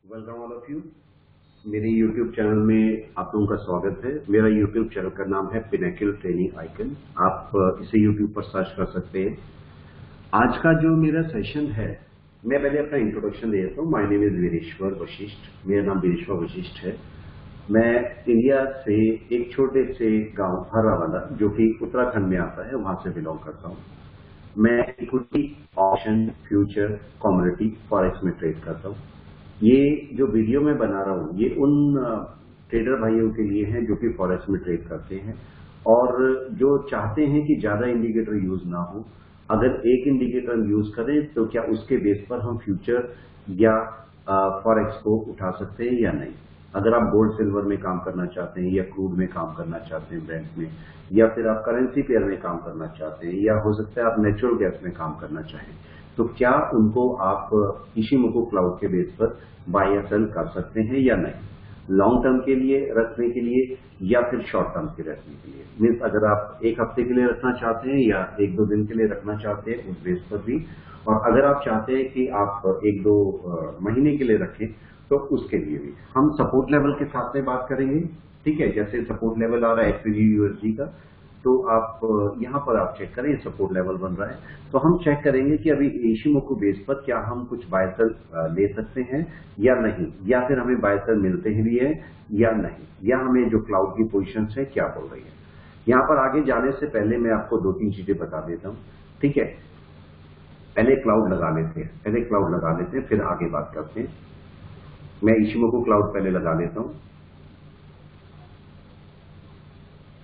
Welcome all of you. मेरे YouTube channel में आप लोगों का स्वागत है। मेरा YouTube चैनल का नाम है पिनेकल ट्रेनिंग आइकन। आप इसे YouTube पर सर्च कर सकते हैं। आज का जो मेरा सेशन है, मैं पहले अपना इंट्रोडक्शन दे देता हूँ। My name is Vireshwar Vashishtha. मेरा नाम वीरेश्वर वशिष्ठ है। मैं इंडिया से एक छोटे से गांव हर्रावाला, जो कि उत्तराखंड में आता है, वहां से बिलोंग करता हूँ। मैं equity, option, future, commodity, forex में ट्रेड करता हूँ। ये जो वीडियो मैं बना रहा हूँ, ये उन ट्रेडर भाइयों के लिए है जो कि फॉरेक्स में ट्रेड करते हैं और जो चाहते हैं कि ज्यादा इंडिकेटर यूज ना हो। अगर एक इंडिकेटर यूज करें तो क्या उसके बेस पर हम फ्यूचर या फॉरेक्स को उठा सकते हैं या नहीं। अगर आप गोल्ड सिल्वर में काम करना चाहते हैं या क्रूड में काम करना चाहते हैं, ब्रेंट में, या फिर आप करेंसी पेयर में काम करना चाहते हैं, या हो सकता है आप नेचुरल गैस में काम करना चाहें, तो क्या उनको आप इशिमोको क्लाउड के बेस पर बाय या सेल कर सकते हैं या नहीं। लॉन्ग टर्म के लिए रखने के लिए या फिर शॉर्ट टर्म के रखने के लिए, मीन्स अगर आप एक हफ्ते के लिए रखना चाहते हैं या एक दो दिन के लिए रखना चाहते हैं, उस बेस पर भी। और अगर आप चाहते हैं कि आप एक दो महीने के लिए रखें, तो उसके लिए भी हम सपोर्ट लेवल के साथ में बात करेंगे। ठीक है, जैसे सपोर्ट लेवल आ रहा है XPG/USD का, तो आप यहां पर आप चेक करें, सपोर्ट लेवल बन रहा है, तो हम चेक करेंगे कि अभी इशिमोको बेस पर क्या हम कुछ बाय सेल ले सकते हैं या नहीं, या फिर हमें बाय सेल मिलते ही भी है या नहीं, या हमें जो क्लाउड की पोजीशन है क्या बोल रही है। यहां पर आगे जाने से पहले मैं आपको दो तीन चीजें बता देता हूं। ठीक है, पहले क्लाउड लगा लेते हैं, फिर आगे बात करते हैं। मैं इशिमोको क्लाउड पहले लगा लेता हूं।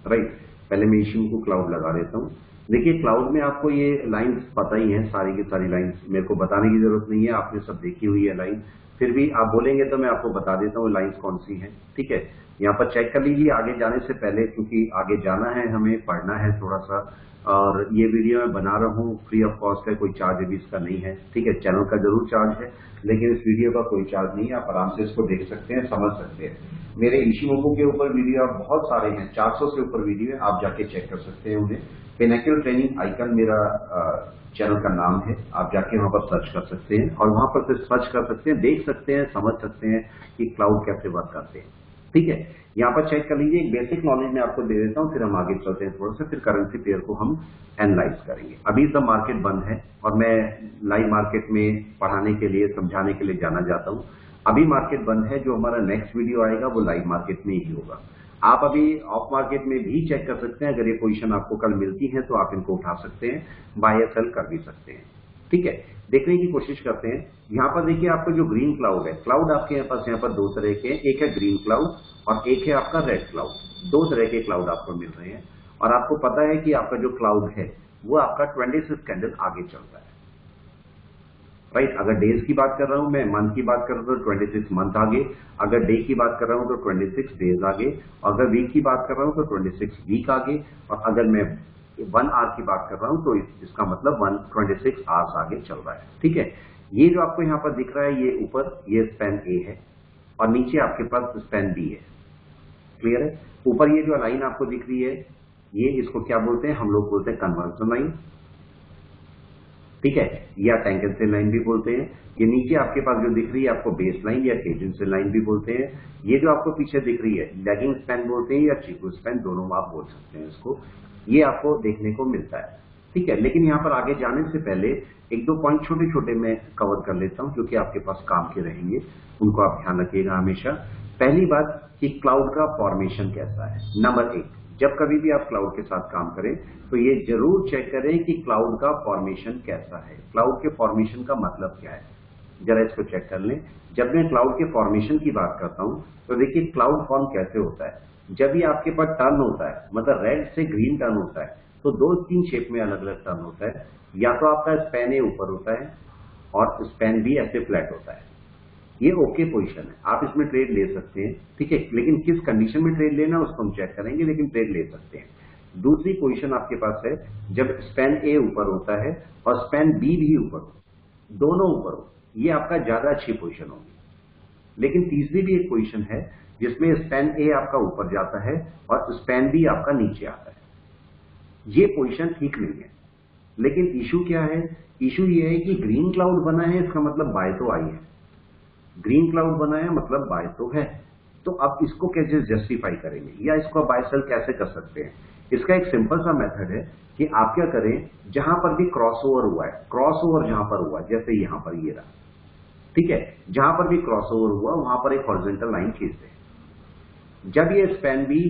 राइट, पहले मैं इशिमोको क्लाउड लगा देता हूं। देखिए, क्लाउड में आपको ये लाइंस पता ही है, सारी की सारी लाइंस मेरे को बताने की जरूरत नहीं है, आपने सब देखी हुई है लाइन। फिर भी आप बोलेंगे तो मैं आपको बता देता हूँ लाइंस कौन सी है। ठीक है, यहाँ पर चेक कर लीजिए आगे जाने से पहले, क्योंकि आगे जाना है, हमें पढ़ना है थोड़ा सा। और ये वीडियो मैं बना रहा हूँ फ्री ऑफ कॉस्ट है, कोई चार्ज भी इसका नहीं है। ठीक है, चैनल का जरूर चार्ज है, लेकिन इस वीडियो का कोई चार्ज नहीं है। आप आराम से इसको देख सकते हैं, समझ सकते हैं। मेरे इशिमोको के ऊपर वीडियो बहुत सारे हैं, 400 से ऊपर वीडियो है, आप जाके चेक कर सकते हैं उन्हें। पिनेकल ट्रेनिंग आइकन मेरा चैनल का नाम है, आप जाके वहां पर सर्च कर सकते हैं और वहां पर फिर सर्च कर सकते हैं, देख सकते हैं, समझ सकते हैं कि क्लाउड कैसे वर्क करते हैं। ठीक है, यहाँ पर चेक कर लीजिए। एक बेसिक नॉलेज मैं आपको दे देता हूँ, फिर हम आगे चलते हैं थोड़ा सा, फिर करेंसी पेयर को हम एनालाइज करेंगे। अभी तो मार्केट बंद है और मैं लाइव मार्केट में पढ़ाने के लिए, समझाने के लिए जाना जाता हूँ। अभी मार्केट बंद है, जो हमारा नेक्स्ट वीडियो आएगा वो लाइव मार्केट में ही होगा। आप अभी ऑफ मार्केट में भी चेक कर सकते हैं, अगर ये पोजीशन आपको कल मिलती है तो आप इनको उठा सकते हैं, बाय या सेल कर भी सकते हैं। ठीक है, देखने की कोशिश करते हैं। यहाँ पर देखिए, आपको जो ग्रीन क्लाउड है, क्लाउड आपके पास यहाँ पर दो तरह के, एक है ग्रीन क्लाउड और एक है आपका रेड क्लाउड। दो तरह के क्लाउड आपको मिल रहे हैं और आपको पता है कि आपका जो क्लाउड है वो आपका 26 कैंडल आगे चलता है। राइट, अगर डेज की बात कर रहा हूं मैं, मंथ की बात कर रहा हूं तो 26 मंथ आगे, अगर डे की बात कर रहा हूं तो 26 डेज आगे, और अगर वीक की बात कर रहा हूं तो 26 वीक आगे, और अगर मैं 1 आवर की बात कर रहा हूं तो इसका मतलब 26 आवर्स आगे चल रहा है। ठीक है, ये जो आपको यहां पर दिख रहा है, ये ऊपर ये स्पैन ए है और नीचे आपके पास स्पैन बी है। क्लियर है, ऊपर ये जो लाइन आपको दिख रही है, ये इसको क्या बोलते हैं, हम लोग बोलते हैं कन्वर्जन लाइन। ठीक है, या टैंजेंशियल लाइन भी बोलते हैं। ये नीचे आपके पास जो दिख रही है आपको बेस लाइन या टेंजेंशियल लाइन भी बोलते हैं। ये जो आपको पीछे दिख रही है, लैगिंग स्पैन बोलते हैं या चीकू स्पैन, दोनों आप बोल सकते हैं इसको। ये आपको देखने को मिलता है। ठीक है, लेकिन यहाँ पर आगे जाने से पहले एक दो पॉइंट छोटे छोटे मैं कवर कर लेता हूं, जो कि आपके पास काम के रहेंगे, उनको आप ध्यान रखिएगा हमेशा। पहली बात कि क्लाउड का फॉर्मेशन कैसा है। नंबर एक, जब कभी भी आप क्लाउड के साथ काम करें तो ये जरूर चेक करें कि क्लाउड का फॉर्मेशन कैसा है। क्लाउड के फॉर्मेशन का मतलब क्या है, जरा इसको चेक कर लें। जब मैं क्लाउड के फॉर्मेशन की बात करता हूं तो देखिए, क्लाउड फॉर्म कैसे होता है। जब भी आपके पास टर्न होता है, मतलब रेड से ग्रीन टर्न होता है, तो दो तीन शेप में अलग अलग टर्न होता है। या तो आपका स्पैन ए ऊपर होता है और स्पैन बी ऐसे फ्लैट होता है। ये ओके पोजीशन है, आप इसमें ट्रेड ले सकते हैं। ठीक है, लेकिन किस कंडीशन में ट्रेड लेना उसको हम चेक करेंगे, लेकिन ट्रेड ले सकते हैं। दूसरी पोजीशन आपके पास है जब स्पैन ए ऊपर होता है और स्पैन बी भी ऊपर हो, दोनों ऊपर हो, ये आपका ज्यादा अच्छी पोजीशन होगी। लेकिन तीसरी भी एक पोजीशन है जिसमें स्पैन ए आपका ऊपर जाता है और स्पैन बी आपका नीचे आता है। ये पोजीशन ठीक नहीं है, लेकिन इशू क्या है, इशू ये है कि ग्रीन क्लाउड बना है, इसका मतलब बाय तो आई है। ग्रीन क्लाउड बनाया मतलब बाय तो है। तो अब इसको कैसे जस्टिफाई करेंगे या इसको बाय सेल कैसे कर सकते हैं? इसका एक सिंपल सा मेथड है कि आप क्या करें, जहां पर भी क्रॉसओवर हुआ है, क्रॉसओवर जहां पर हुआ, जैसे यहां पर ये रहा, ठीक है, जहां पर भी क्रॉसओवर हुआ वहां पर एक हॉरिजॉन्टल लाइन खींच दें। जब ये स्पैन बी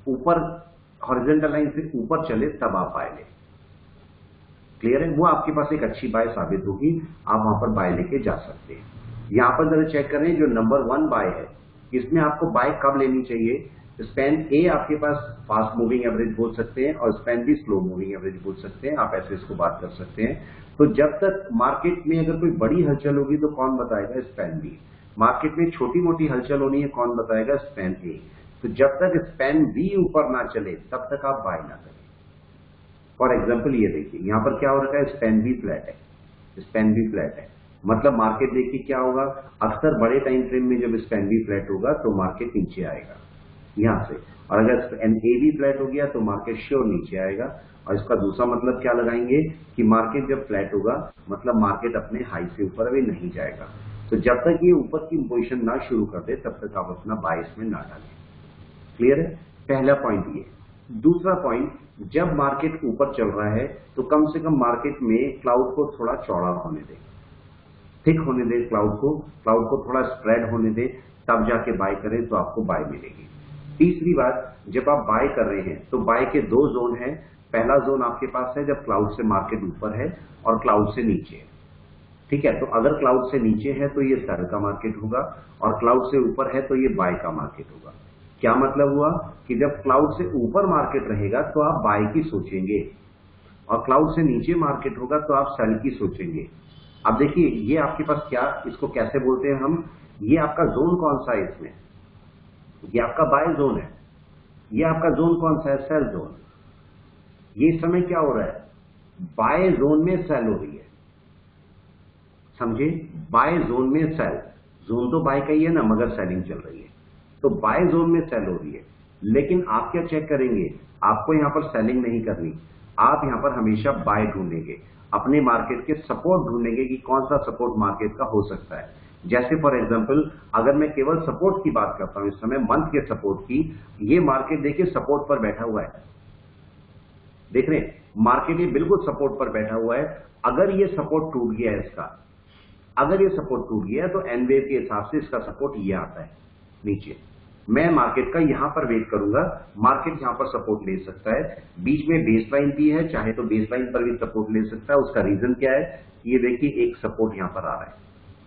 ऊपर हॉरिजॉन्टल लाइन से ऊपर चले तब आप बाय लें। क्लियर है? वो आपके पास एक अच्छी बाय साबित होगी, आप वहां पर बाय लेके जा सकते हैं। यहां पर जरा चेक करें, जो नंबर 1 बाय है इसमें आपको बाय कब लेनी चाहिए? स्पैन ए आपके पास फास्ट मूविंग एवरेज बोल सकते हैं और span be slow moving average बोल सकते हैं, आप ऐसे इसको बात कर सकते हैं। तो जब तक मार्केट में अगर कोई बड़ी हलचल होगी तो कौन बताएगा? Span B. मार्केट में छोटी मोटी हलचल होनी है, कौन बताएगा? स्पैन ए। तो जब तक स्पैन बी ऊपर ना चले तब तक आप बाय ना करें। फॉर एग्जाम्पल ये देखिए, यहां पर क्या हो रखा है? स्पैन बी फ्लैट है, स्पैन बी फ्लैट है, मतलब मार्केट देखिए क्या होगा, अक्सर बड़े टाइम फ्रेम में जब स्पैन बी फ्लैट होगा तो मार्केट नीचे आएगा यहां से, और अगर स्पैन ए भी फ्लैट हो गया तो मार्केट श्योर नीचे आएगा। और इसका दूसरा मतलब क्या लगाएंगे कि मार्केट जब फ्लैट होगा मतलब मार्केट अपने हाई से ऊपर अभी नहीं जाएगा। तो जब तक ये ऊपर की पोजीशन ना शुरू कर दे तब तक आप अपना बाय इसमें ना डालें। क्लियर है? पहला पॉइंट ये। दूसरा पॉइंट, जब मार्केट ऊपर चल रहा है तो कम से कम मार्केट में क्लाउड को थोड़ा चौड़ा होने दें, थिक होने दें क्लाउड को थोड़ा स्प्रेड होने दें, तब जाके बाय करें तो आपको बाय मिलेगी। तीसरी बात, जब आप बाय कर रहे हैं तो बाय के 2 जोन हैं। पहला जोन आपके पास है जब क्लाउड से मार्केट ऊपर है और क्लाउड से नीचे है, ठीक है। तो अगर क्लाउड से नीचे है तो ये सेल का मार्केट होगा और क्लाउड से ऊपर है तो ये बाय का मार्केट होगा। क्या मतलब हुआ कि जब क्लाउड से ऊपर मार्केट रहेगा तो आप बाय की सोचेंगे और क्लाउड से नीचे मार्केट होगा तो आप सेल की सोचेंगे। अब देखिए ये आपके पास क्या, इसको कैसे बोलते हैं हम, ये आपका जोन कौन सा है इसमें? ये आपका बाय जोन है। ये आपका जोन कौन सा है? Sell zone. ये इस समय क्या हो रहा है? बाय जोन में सेल हो रही है, समझे? बाय जोन में सेल, जोन तो बाय का ही है ना, मगर सेलिंग चल रही है, तो बाय जोन में सेल हो रही है। लेकिन आप क्या चेक करेंगे? आपको यहां पर सेलिंग नहीं करनी, आप यहां पर हमेशा बाय ढूंढेंगे, अपने मार्केट के सपोर्ट ढूंढेंगे कि कौन सा सपोर्ट मार्केट का हो सकता है। जैसे फॉर एग्जांपल अगर मैं केवल सपोर्ट की बात करता हूं इस समय, मंथ के सपोर्ट की, ये मार्केट देखिए सपोर्ट पर बैठा हुआ है, देख रहे हैं? मार्केट ये बिल्कुल सपोर्ट पर बैठा हुआ है। अगर ये सपोर्ट टूट गया है इसका, अगर ये सपोर्ट टूट गया तो एन वेव के हिसाब से इसका सपोर्ट ये आता है नीचे। मैं मार्केट का यहां पर वेट करूंगा, मार्केट यहां पर सपोर्ट ले सकता है, बीच में बेस लाइन भी है, चाहे तो बेस लाइन पर भी सपोर्ट ले सकता है। उसका रीजन क्या है? ये देखिए एक सपोर्ट यहां पर आ रहा है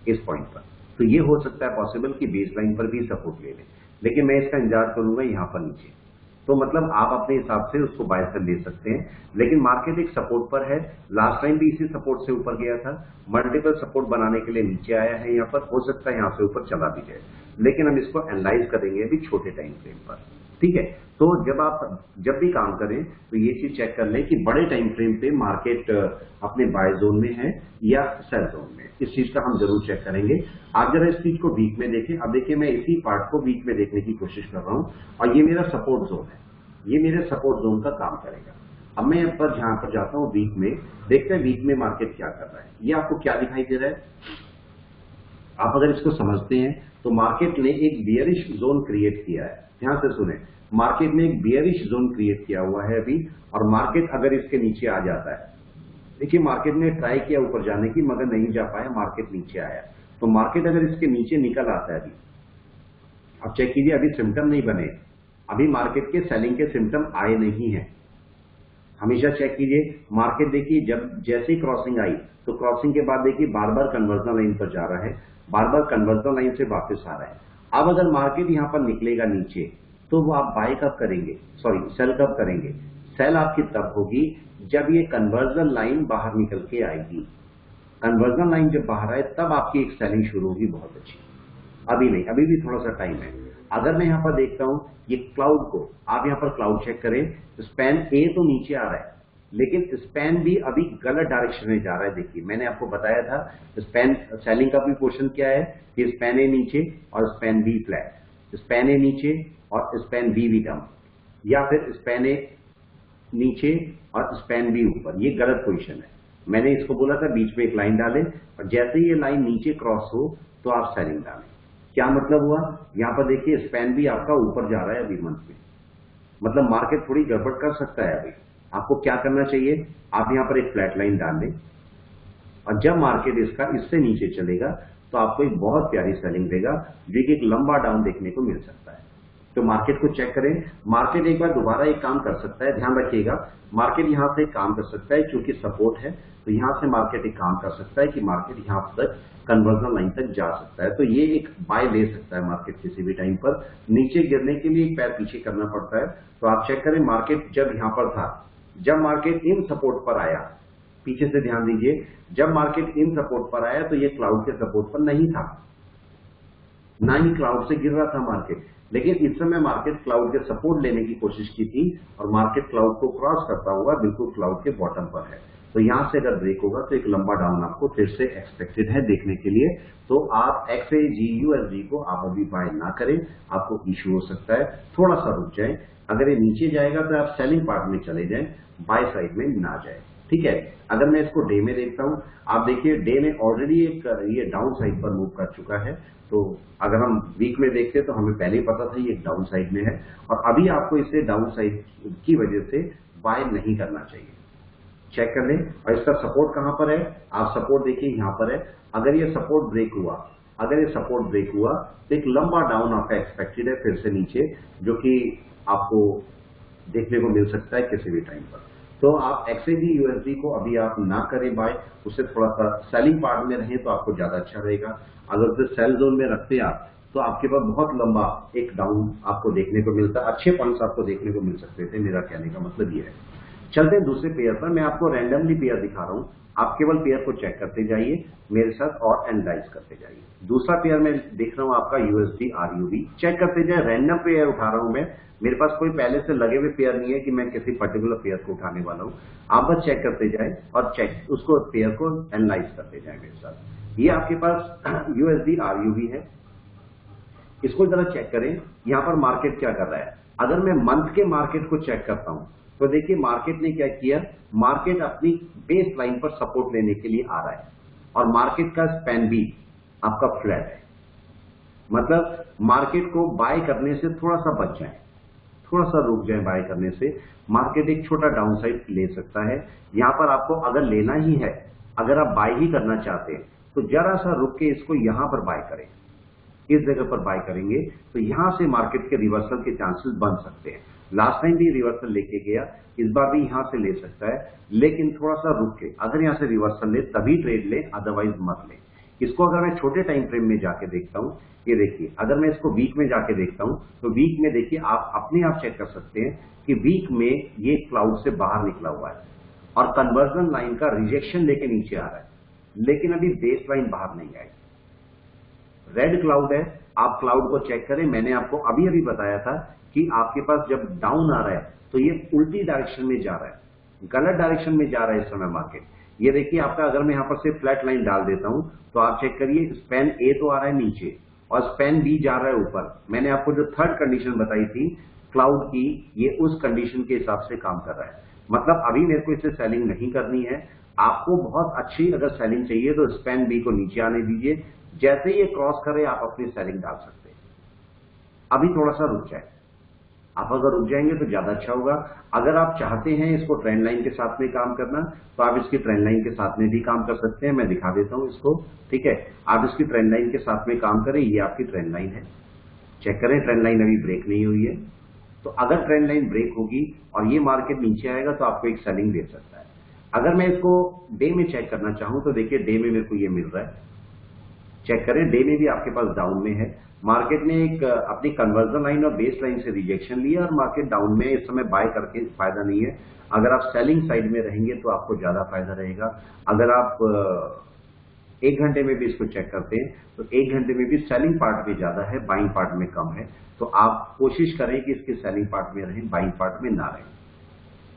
इस पॉइंट पर, तो ये हो सकता है पॉसिबल कि बेस लाइन पर भी सपोर्ट ले लें, लेकिन मैं इसका इंतजार करूंगा यहां पर नीचे। तो मतलब आप अपने हिसाब से उसको बाय सेल ले सकते हैं, लेकिन मार्केट एक सपोर्ट पर है। लास्ट टाइम भी इसी सपोर्ट से ऊपर गया था, मल्टीपल सपोर्ट बनाने के लिए नीचे आया है, यहां पर हो सकता है यहां से ऊपर चला भी जाए, लेकिन हम इसको एनालाइज करेंगे अभी छोटे टाइम फ्रेम पर, ठीक है। तो जब भी काम करें तो ये चीज चेक कर लें कि बड़े टाइम फ्रेम पे मार्केट अपने बाय जोन में है या सेल जोन में, इस चीज का हम जरूर चेक करेंगे। आप जरा इस चीज को वीक में देखें। अब देखिए मैं इसी पार्ट को वीक में देखने की कोशिश कर रहा हूं और ये मेरा सपोर्ट जोन है, ये मेरे सपोर्ट जोन का काम करेगा। अब मैं यहाँ पर जाता हूं वीक में, देखते हैं वीक में मार्केट क्या कर रहा है। ये आपको क्या दिखाई दे रहा है? आप अगर इसको समझते हैं तो मार्केट ने एक बियरिश जोन क्रिएट किया है। ध्यान से सुने, मार्केट ने एक बियरिश जोन क्रिएट किया हुआ है अभी, और मार्केट अगर इसके नीचे आ जाता है, देखिए मार्केट ने ट्राई किया ऊपर जाने की मगर नहीं जा पाया, मार्केट नीचे आया। तो मार्केट अगर इसके नीचे निकल आता है अभी, अब चेक कीजिए अभी सिम्टम नहीं बने, अभी मार्केट के सेलिंग के सिम्टम आए नहीं है। हमेशा चेक कीजिए मार्केट, देखिए जब जैसे ही क्रॉसिंग आई तो क्रॉसिंग के बाद देखिए बार बार कन्वर्जन लाइन पर जा रहा है, बार बार कन्वर्जन लाइन से वापस आ रहा है। अब अगर मार्केट यहां पर निकलेगा नीचे तो वो आप बाय कब करेंगे, सॉरी सेल कब करेंगे? सेल आपकी तब होगी जब ये कन्वर्जन लाइन बाहर निकल के आएगी। कन्वर्जन लाइन जब बाहर आए तब आपकी एक सेलिंग शुरू होगी बहुत अच्छी, अभी नहीं, अभी भी थोड़ा सा टाइम है। अगर मैं यहां पर देखता हूं ये क्लाउड को, आप यहां पर क्लाउड चेक करें, स्पैन ए तो नीचे आ रहा है लेकिन स्पैन बी अभी गलत डायरेक्शन में जा रहा है। देखिए मैंने आपको बताया था स्पैन सेलिंग का भी पोर्शन क्या है कि स्पैन ए नीचे और स्पैन बी फ्लैट, स्पैन ए नीचे और स्पैन बी भी डाउन, या फिर स्पैन ए नीचे और स्पैन बी ऊपर, ये गलत पोजीशन है। मैंने इसको बोला था बीच में एक लाइन डालें और जैसे ही ये लाइन नीचे क्रॉस हो तो आप सेलिंग डालें। क्या मतलब हुआ, यहां पर देखिए स्पैन भी आपका ऊपर जा रहा है अभी मंथ में, मतलब मार्केट थोड़ी गड़बड़ कर सकता है अभी। आपको क्या करना चाहिए, आप यहां पर एक फ्लैट लाइन डाल दें और जब मार्केट इसका इससे नीचे चलेगा तो आपको एक बहुत प्यारी सेलिंग देगा, जो कि एक लंबा डाउन देखने को मिल सकता है। तो मार्केट को चेक करें, मार्केट एक बार दोबारा एक काम कर सकता है, ध्यान रखिएगा, मार्केट यहां से काम कर सकता है क्योंकि सपोर्ट है, तो यहां से मार्केट एक काम कर सकता है कि मार्केट यहां तक कन्वर्जन लाइन तक जा सकता है। तो ये एक बाय ले सकता है मार्केट किसी भी टाइम पर। नीचे गिरने के लिए एक पैर पीछे करना पड़ता है। तो आप चेक करें, मार्केट जब यहां पर था, जब मार्केट इन सपोर्ट पर आया, पीछे से ध्यान दीजिए, जब मार्केट इन सपोर्ट पर आया तो ये क्लाउड के सपोर्ट पर नहीं था, ना ही क्लाउड से गिर रहा था मार्केट, लेकिन इस समय मार्केट क्लाउड के सपोर्ट लेने की कोशिश की थी और मार्केट क्लाउड को क्रॉस करता हुआ बिल्कुल क्लाउड के बॉटम पर है। तो यहां से अगर ब्रेक होगा तो एक लंबा डाउन आपको फिर से एक्सपेक्टेड है देखने के लिए। तो आप XAUSD को आप अभी बाय ना करें, आपको इश्यू हो सकता है, थोड़ा सा रुक जाए। अगर ये नीचे जाएगा तो आप सेलिंग पार्ट में चले जाएं, बाय साइड में ना जाए, ठीक है। अगर मैं इसको डे में देखता हूं, आप देखिए डे में ऑलरेडी एक ये डाउन साइड पर मूव कर चुका है। तो अगर हम वीक में देखते तो हमें पहले ही पता था ये डाउन साइड में है और अभी आपको इसे डाउन साइड की वजह से बाय नहीं करना चाहिए। चेक कर लें, और इसका सपोर्ट कहां पर है, आप सपोर्ट देखिए यहां पर है। अगर ये सपोर्ट ब्रेक हुआ, अगर ये सपोर्ट ब्रेक हुआ तो एक लंबा डाउन आपका एक्सपेक्टेड है फिर से नीचे, जो कि आपको देखने को मिल सकता है किसी भी टाइम पर। तो आप XAUSD को अभी आप ना करें बाय, उससे थोड़ा सा सेलिंग पार्ट में रहें तो आपको ज्यादा अच्छा रहेगा। अगर उसे सेल जोन में रखते आप तो आपके पास बहुत लंबा एक डाउन आपको देखने को मिलता है, अच्छे पॉइंट्स आपको देखने को मिल सकते थे। मेरा कहने का मतलब ये है। चलते हैं दूसरे पेयर पर, मैं आपको रैंडमली पेयर दिखा रहा हूं, आप केवल पेयर को चेक करते जाइए मेरे साथ और एनालाइज करते जाइए। दूसरा पेयर मैं देख रहा हूं आपका USD RUB, चेक करते जाए, रैंडम पेयर उठा रहा हूं मैं, मेरे पास कोई पहले से लगे हुए पेयर नहीं है कि मैं किसी पर्टिकुलर पेयर को उठाने वाला हूं। आप बस चेक करते जाए और चेक उसको पेयर को एनालाइज करते जाए मेरे साथ। ये आपके पास USD RUB है, इसको जरा चेक करें, यहां पर मार्केट क्या कर रहा है। अगर मैं मंथ के मार्केट को चेक करता हूं तो देखिए मार्केट ने क्या किया, मार्केट अपनी बेस लाइन पर सपोर्ट लेने के लिए आ रहा है और मार्केट का स्पैन भी आपका फ्लैट है, मतलब मार्केट को बाय करने से थोड़ा सा बच जाए, थोड़ा सा रुक जाए बाय करने से। मार्केट एक छोटा डाउन साइड ले सकता है। यहां पर आपको अगर लेना ही है, अगर आप बाय ही करना चाहते हैं तो जरा सा रुक के इसको यहां पर बाय करें, इस जगह पर बाय करेंगे तो यहां से मार्केट के रिवर्सल के चांसेस बन सकते हैं। लास्ट टाइम भी रिवर्सल लेके गया, इस बार भी यहां से ले सकता है, लेकिन थोड़ा सा रुक के, अगर यहां से रिवर्सल ले तभी ट्रेड ले, अदरवाइज मत ले। इसको अगर मैं छोटे टाइम फ्रेम में जाके देखता हूं, ये देखिए, अगर मैं इसको वीक में जाके देखता हूं तो वीक में देखिए आप अपने आप चेक कर सकते हैं कि वीक में ये क्लाउड से बाहर निकला हुआ है और कन्वर्जन लाइन का रिजेक्शन लेके नीचे आ रहा है, लेकिन अभी बेस लाइन बाहर नहीं आई। रेड क्लाउड है, आप क्लाउड को चेक करें, मैंने आपको अभी अभी बताया था कि आपके पास जब डाउन आ रहा है तो ये उल्टी डायरेक्शन में जा रहा है, गलत डायरेक्शन में जा रहा है इस समय मार्केट। ये देखिए आपका, अगर मैं यहां पर से फ्लैट लाइन डाल देता हूं तो आप चेक करिए, स्पैन ए तो आ रहा है नीचे और स्पैन बी जा रहा है ऊपर। मैंने आपको जो थर्ड कंडीशन बताई थी क्लाउड की, ये उस कंडीशन के हिसाब से काम कर रहा है। मतलब अभी मेरे को इसे सेलिंग नहीं करनी है। आपको बहुत अच्छी अगर सेलिंग चाहिए तो स्पैन बी को नीचे आने दीजिए, जैसे ही ये क्रॉस करे आप अपनी सेलिंग डाल सकते हैं। अभी थोड़ा सा रुक जाए, आप अगर रुक जाएंगे तो ज्यादा अच्छा होगा। अगर आप चाहते हैं इसको ट्रेंड लाइन के साथ में काम करना तो आप इसकी ट्रेंड लाइन के साथ में भी काम कर सकते हैं, मैं दिखा देता हूं इसको, ठीक है। आप इसकी ट्रेंड लाइन के साथ में काम करें, ये आपकी ट्रेंड लाइन है, चेक करें, ट्रेंड लाइन अभी ब्रेक नहीं हुई है। तो अगर ट्रेंड लाइन ब्रेक होगी और ये मार्केट नीचे आएगा तो आपको एक सेलिंग दे सकता है। अगर मैं इसको डे में चेक करना चाहूं तो देखिए डे में मेरे को ये मिल रहा है, चेक करें, डे में भी आपके पास डाउन में है। मार्केट ने एक अपनी कन्वर्जन लाइन और बेस लाइन से रिजेक्शन लिया और मार्केट डाउन में, इस समय बाय करके फायदा नहीं है। अगर आप सेलिंग साइड में रहेंगे तो आपको ज्यादा फायदा रहेगा। अगर आप 1 घंटे में भी इसको चेक करते हैं तो 1 घंटे में भी सेलिंग पार्ट में ज्यादा है, बाइंग पार्ट में कम है। तो आप कोशिश करें कि इसके सेलिंग पार्ट में रहें, बाइंग पार्ट में ना रहें।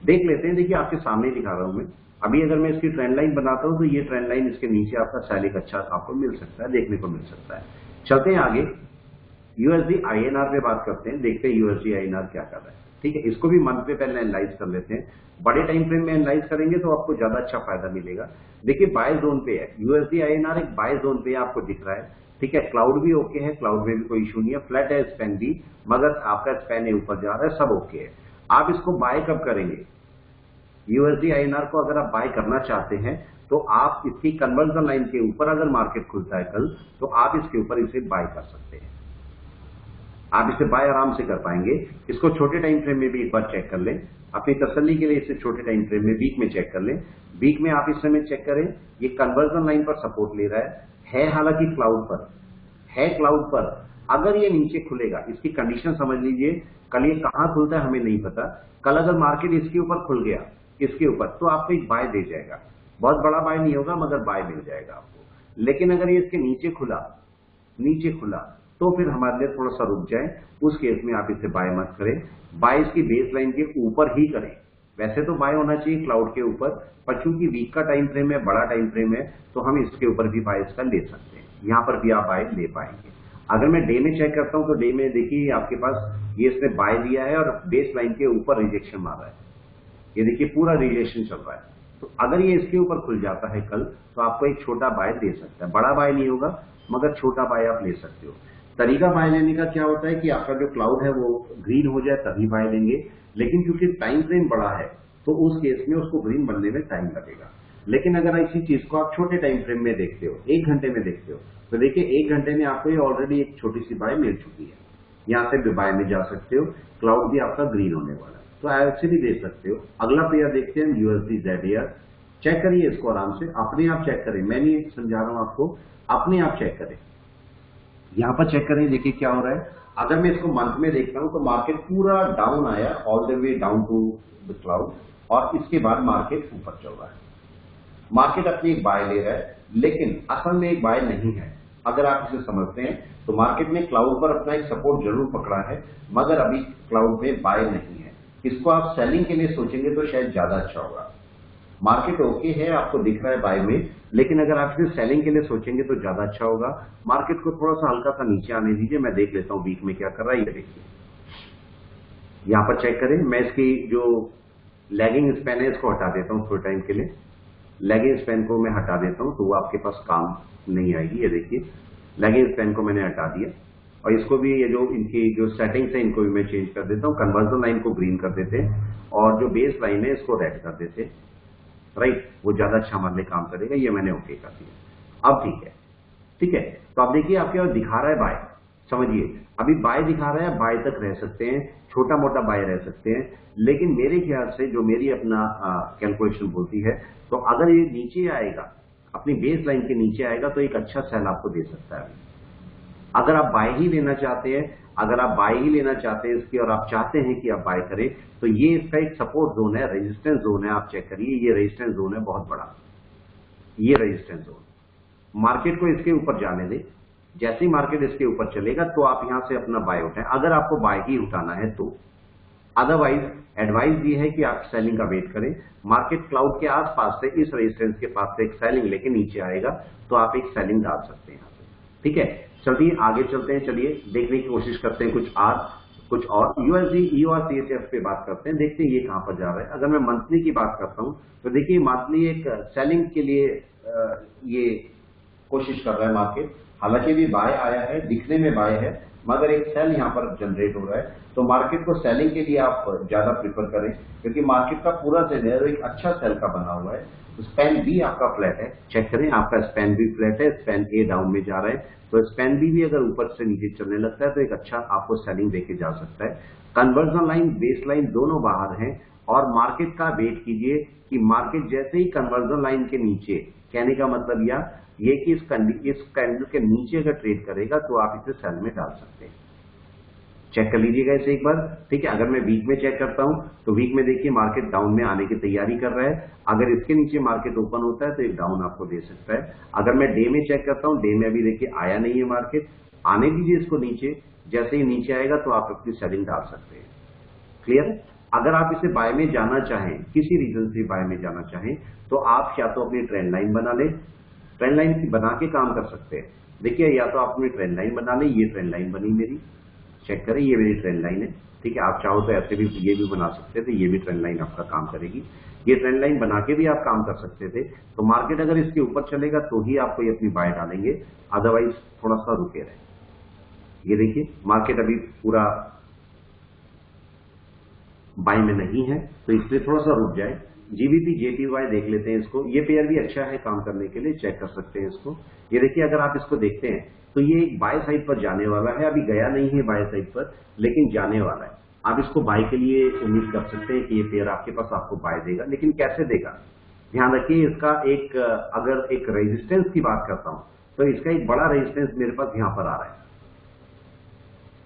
देख लेते हैं, देखिए आपके सामने दिखा रहा हूं मैं। अभी अगर मैं इसकी ट्रेंड लाइन बनाता हूं तो ये ट्रेंड लाइन इसके नीचे आपका सेलिंग अच्छा आपको मिल सकता है, देखने को मिल सकता है। चलते हैं आगे, USD INR पे बात करते हैं, देखते हैं USD INR क्या कर रहा है, ठीक है। इसको भी मंथ पे पहले एनालाइज कर लेते हैं, बड़े टाइम फ्रेम में एनालाइज करेंगे तो आपको ज्यादा अच्छा फायदा मिलेगा। देखिए बाय जोन पे है, USD INR एक बाय जोन पे आपको दिख रहा है। ठीक है, क्लाउड भी ओके है, क्लाउड में भी कोई इशू नहीं है, फ्लैट है स्पैन भी, मगर आपका स्पैन ए ऊपर जा रहा है, सब ओके है। आप इसको बाय कब करेंगे? यूएसडी आईएनआर को अगर आप बाय करना चाहते हैं तो आप इसकी कन्वर्जन लाइन के ऊपर अगर मार्केट खुलता है कल, तो आप इसके ऊपर इसे बाय कर सकते हैं। आप इसे बाय आराम से कर पाएंगे। इसको छोटे टाइम फ्रेम में भी एक बार चेक कर लें, अपनी तसल्ली के लिए इसे छोटे टाइम फ्रेम में वीक में चेक कर लें। वीक में आप इस समय चेक करें, ये कन्वर्जन लाइन पर सपोर्ट ले रहा है हालांकि क्लाउड पर है, क्लाउड पर। अगर ये नीचे खुलेगा, इसकी कंडीशन समझ लीजिए, कल ये कहां खुलता है हमें नहीं पता, कल अगर मार्केट इसके ऊपर खुल गया, इसके ऊपर, तो आपको एक बाय दे जाएगा। बहुत बड़ा बाय नहीं होगा मगर बाय मिल जाएगा आपको। लेकिन अगर ये इसके नीचे खुला तो फिर हमारे लिए थोड़ा सा रुक जाए, उस केस में आप इसे बाय मत करें, बाय इसकी बेस लाइन के ऊपर ही करें। वैसे तो बाय होना चाहिए क्लाउड के ऊपर, पर चूंकि वीक का टाइम फ्रेम है, बड़ा टाइम फ्रेम है, तो हम इसके ऊपर भी बाय इसका ले सकते हैं। यहां पर भी आप बाय ले पाएंगे। अगर मैं डे में चेक करता हूं तो डे में देखिए आपके पास ये इसने बाय दिया है और बेस लाइन के ऊपर रिजेक्शन मारा है। ये देखिए पूरा रिलेशन चल रहा है। तो अगर ये इसके ऊपर खुल जाता है कल, तो आपको एक छोटा बाय दे सकता है। बड़ा बाय नहीं होगा मगर छोटा बाय आप ले सकते हो। तरीका बाय लेने का क्या होता है कि आपका जो क्लाउड है वो ग्रीन हो जाए तभी बाय लेंगे, लेकिन क्योंकि टाइम फ्रेम बड़ा है तो उस केस में उसको ग्रीन बनने में टाइम लगेगा। लेकिन अगर इसी चीज को आप छोटे टाइम फ्रेम में देखते हो, 1 घंटे में देखते हो, तो देखिए 1 घंटे में आपको ये ऑलरेडी एक छोटी सी बाय मिल चुकी है। यहां से भी बाय में जा सकते हो, क्लाउड भी आपका ग्रीन होने वाला है, तो ऐसे भी देख सकते हो। अगला पेयर देखते हैं यूएसडी जेडएआर। चेक करिए इसको आराम से, अपने आप चेक करें, मैं नहीं समझा रहा हूं आपको, अपने आप चेक करें। यहां पर चेक करें, देखिए क्या हो रहा है। अगर मैं इसको मंथ में देखता हूं तो मार्केट पूरा डाउन आया, all the way down to the cloud, और इसके बाद मार्केट ऊपर चल रहा है। मार्केट अपनी एक बाय ले रहा है, लेकिन असल में एक बाय नहीं है। अगर आप इसे समझते हैं तो मार्केट ने क्लाउड पर अपना एक सपोर्ट जरूर पकड़ा है, मगर अभी क्लाउड में बाय नहीं है। इसको आप सेलिंग के लिए सोचेंगे तो शायद ज्यादा अच्छा होगा। मार्केट ओके है, आपको दिख रहा है बाय में, लेकिन अगर आप इसे सेलिंग के लिए सोचेंगे तो ज्यादा अच्छा होगा। मार्केट को थोड़ा सा हल्का सा नीचे आने दीजिए, मैं देख लेता हूं वीक में क्या कर रहा है। ये देखिए यहां पर चेक करें, मैं इसकी जो लैगिंग स्पैन है इसको हटा देता हूं थोड़े टाइम के लिए। लैगिंग स्पैन को मैं हटा देता हूं तो वो आपके पास काम नहीं आएगी। ये देखिए लैगिंग स्पैन को मैंने हटा दिया, और इसको भी ये जो इनकी जो सेटिंग्स है इनको भी मैं चेंज कर देता हूं। कन्वर्जन लाइन को ग्रीन कर देते हैं और जो बेस लाइन है इसको रेड कर देते हैं, राइट, वो ज्यादा अच्छा हमारे लिए काम करेगा। ये मैंने ओके कर दिया। अब ठीक है। तो आप देखिए आपके पास दिखा रहा है बाय, समझिए अभी बाय दिखा रहा है, बाय तक रह सकते हैं, छोटा मोटा बाय रह सकते हैं। लेकिन मेरे ख्याल से जो मेरी अपना कैलकुलेशन बोलती है, तो अगर ये नीचे आएगा, अपनी बेस लाइन के नीचे आएगा, तो एक अच्छा सेल आपको दे सकता है। अगर आप बाय ही लेना चाहते हैं, इसकी, और आप चाहते हैं कि आप बाय करें, तो ये इसका एक सपोर्ट जोन है, रेजिस्टेंस जोन है। आप चेक करिए, ये रेजिस्टेंस जोन है बहुत बड़ा, ये रेजिस्टेंस जोन। मार्केट को इसके ऊपर जाने दे, जैसे ही मार्केट इसके ऊपर चलेगा तो आप यहां से अपना बाय उठाएं, अगर आपको बाय ही उठाना है तो। अदरवाइज एडवाइस ये है कि आप सेलिंग का वेट करें। मार्केट क्लाउड के आसपास से, इस रेजिस्टेंस के पास से एक सेलिंग लेके नीचे आएगा तो आप एक सेलिंग डाल सकते हैं यहां पे। ठीक है, चलिए आगे चलते हैं। चलिए देखने की कोशिश करते हैं कुछ और यूएसडी ईओआर सीएचएफ पे बात करते हैं, देखते हैं ये कहां पर जा रहा है। अगर मैं मंथली की बात करता हूं तो देखिए मंथली एक सेलिंग के लिए ये कोशिश कर रहा है मार्केट। हालांकि भी बाय आया है, दिखने में बाय है, मगर एक सेल यहां पर जनरेट हो रहा है। तो मार्केट को सेलिंग के लिए आप ज्यादा प्रीफर करें, क्योंकि मार्केट का पूरा सिनेरियो एक अच्छा सेल का बना हुआ है। स्पैन बी आपका फ्लैट है, चेक करें, आपका स्पैन बी फ्लैट है, स्पैन ए डाउन में जा रहा है। तो स्पैन बी भी अगर ऊपर से नीचे चलने लगता है तो एक अच्छा आपको सेलिंग देके जा सकता है। कन्वर्जन लाइन, बेस लाइन दोनों बाहर हैं, और मार्केट का वेट कीजिए कि मार्केट जैसे ही कन्वर्जन लाइन के नीचे, कहने का मतलब ये कि इस कैंडल के नीचे अगर ट्रेड करेगा तो आप इसे सेल में डाल सकते हैं। चेक कर लीजिएगा इसे एक बार। ठीक है, अगर मैं वीक में चेक करता हूं तो वीक में देखिए मार्केट डाउन में आने की तैयारी कर रहा है। अगर इसके नीचे मार्केट ओपन होता है तो एक डाउन आपको दे सकता है। अगर मैं डे में चेक करता हूं, डे में अभी देखिए आया नहीं है मार्केट, आने दीजिए इसको नीचे, जैसे ही नीचे आएगा तो आप अपनी सेलिंग डाल सकते हैं। क्लियर? अगर आप इसे बाय में जाना चाहें, किसी रीजन से बाय में जाना चाहें, तो आप या तो अपनी ट्रेंड लाइन बना लें, ट्रेंड लाइन बना के काम कर सकते हैं। देखिए, या तो आप अपनी ट्रेंड लाइन बना लें, ये ट्रेंड लाइन बनी मेरी, चेक करें, ये मेरी ट्रेंड लाइन है। ठीक है, आप चाहो तो ऐसे भी ये भी बना सकते हैं, तो ये भी ट्रेंड लाइन आपका काम करेगी। ये ट्रेंड लाइन बना के भी आप काम कर सकते थे। तो मार्केट अगर इसके ऊपर चलेगा तो ही आप कोई अपनी बाय डालेंगे, अदरवाइज थोड़ा सा रुके रहे। ये देखिए मार्केट अभी पूरा बाय में नहीं है, तो इसलिए थोड़ा सा रुक जाए। जीबीपी जेपीवाई देख लेते हैं इसको। ये पेयर भी अच्छा है काम करने के लिए, चेक कर सकते हैं इसको। ये देखिए अगर आप इसको देखते हैं तो ये एक बाय साइड पर जाने वाला है, अभी गया नहीं है बाय साइड पर, लेकिन जाने वाला है। आप इसको बाय के लिए उम्मीद कर सकते हैं कि ये पेयर आपके पास आपको बाय देगा, लेकिन कैसे देगा? ध्यान रखिए इसका एक अगर एक रेजिस्टेंस की बात करता हूं तो इसका एक बड़ा रेजिस्टेंस मेरे पास यहां पर आ रहा है।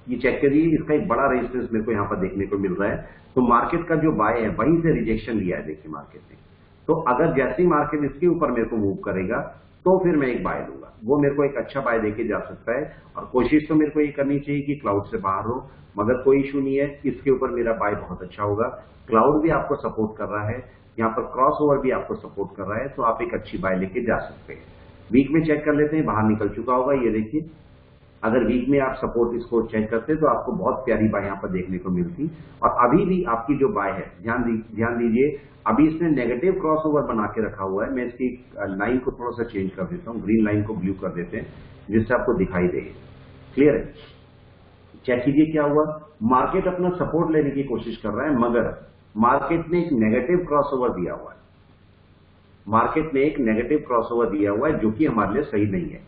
ये चेक करिए, इसका एक बड़ा रेजिस्टेंस मेरे को यहां पर देखने को मिल रहा है। तो मार्केट का जो बाय है वहीं से रिजेक्शन लिया है, देखिए मार्केट ने। तो अगर जैसे ही मार्केट इसके ऊपर मेरे को मूव करेगा तो फिर मैं एक बाय लूंगा, वो मेरे को एक अच्छा बाय देके जा सकता है। और कोशिश तो मेरे को ये करनी चाहिए कि क्लाउड से बाहर हो, मगर कोई इशू नहीं है, इसके ऊपर मेरा बाय बहुत अच्छा होगा। क्लाउड भी आपको सपोर्ट कर रहा है, यहाँ पर क्रॉस ओवर भी आपको सपोर्ट कर रहा है, तो आप एक अच्छी बाय लेके जा सकते हैं। वीक में चेक कर लेते हैं, बाहर निकल चुका होगा। ये देखिए अगर वीक में आप सपोर्ट इसको चेक करते तो आपको बहुत प्यारी बाय यहाँ पर देखने को मिलती। और अभी भी आपकी जो बाय है, ध्यान दीजिए, अभी इसने नेगेटिव क्रॉस ओवर बना के रखा हुआ है। मैं इसकी लाइन को थोड़ा सा चेंज कर देता हूँ, ग्रीन लाइन को ब्लू कर देते हैं, जिससे आपको दिखाई दे। क्लियर है? चेक कीजिए क्या हुआ। मार्केट अपना सपोर्ट लेने की कोशिश कर रहा है, मगर मार्केट ने एक नेगेटिव क्रॉस ओवर दिया हुआ है। मार्केट ने एक नेगेटिव क्रॉस ओवर दिया हुआ है, जो कि हमारे लिए सही नहीं है।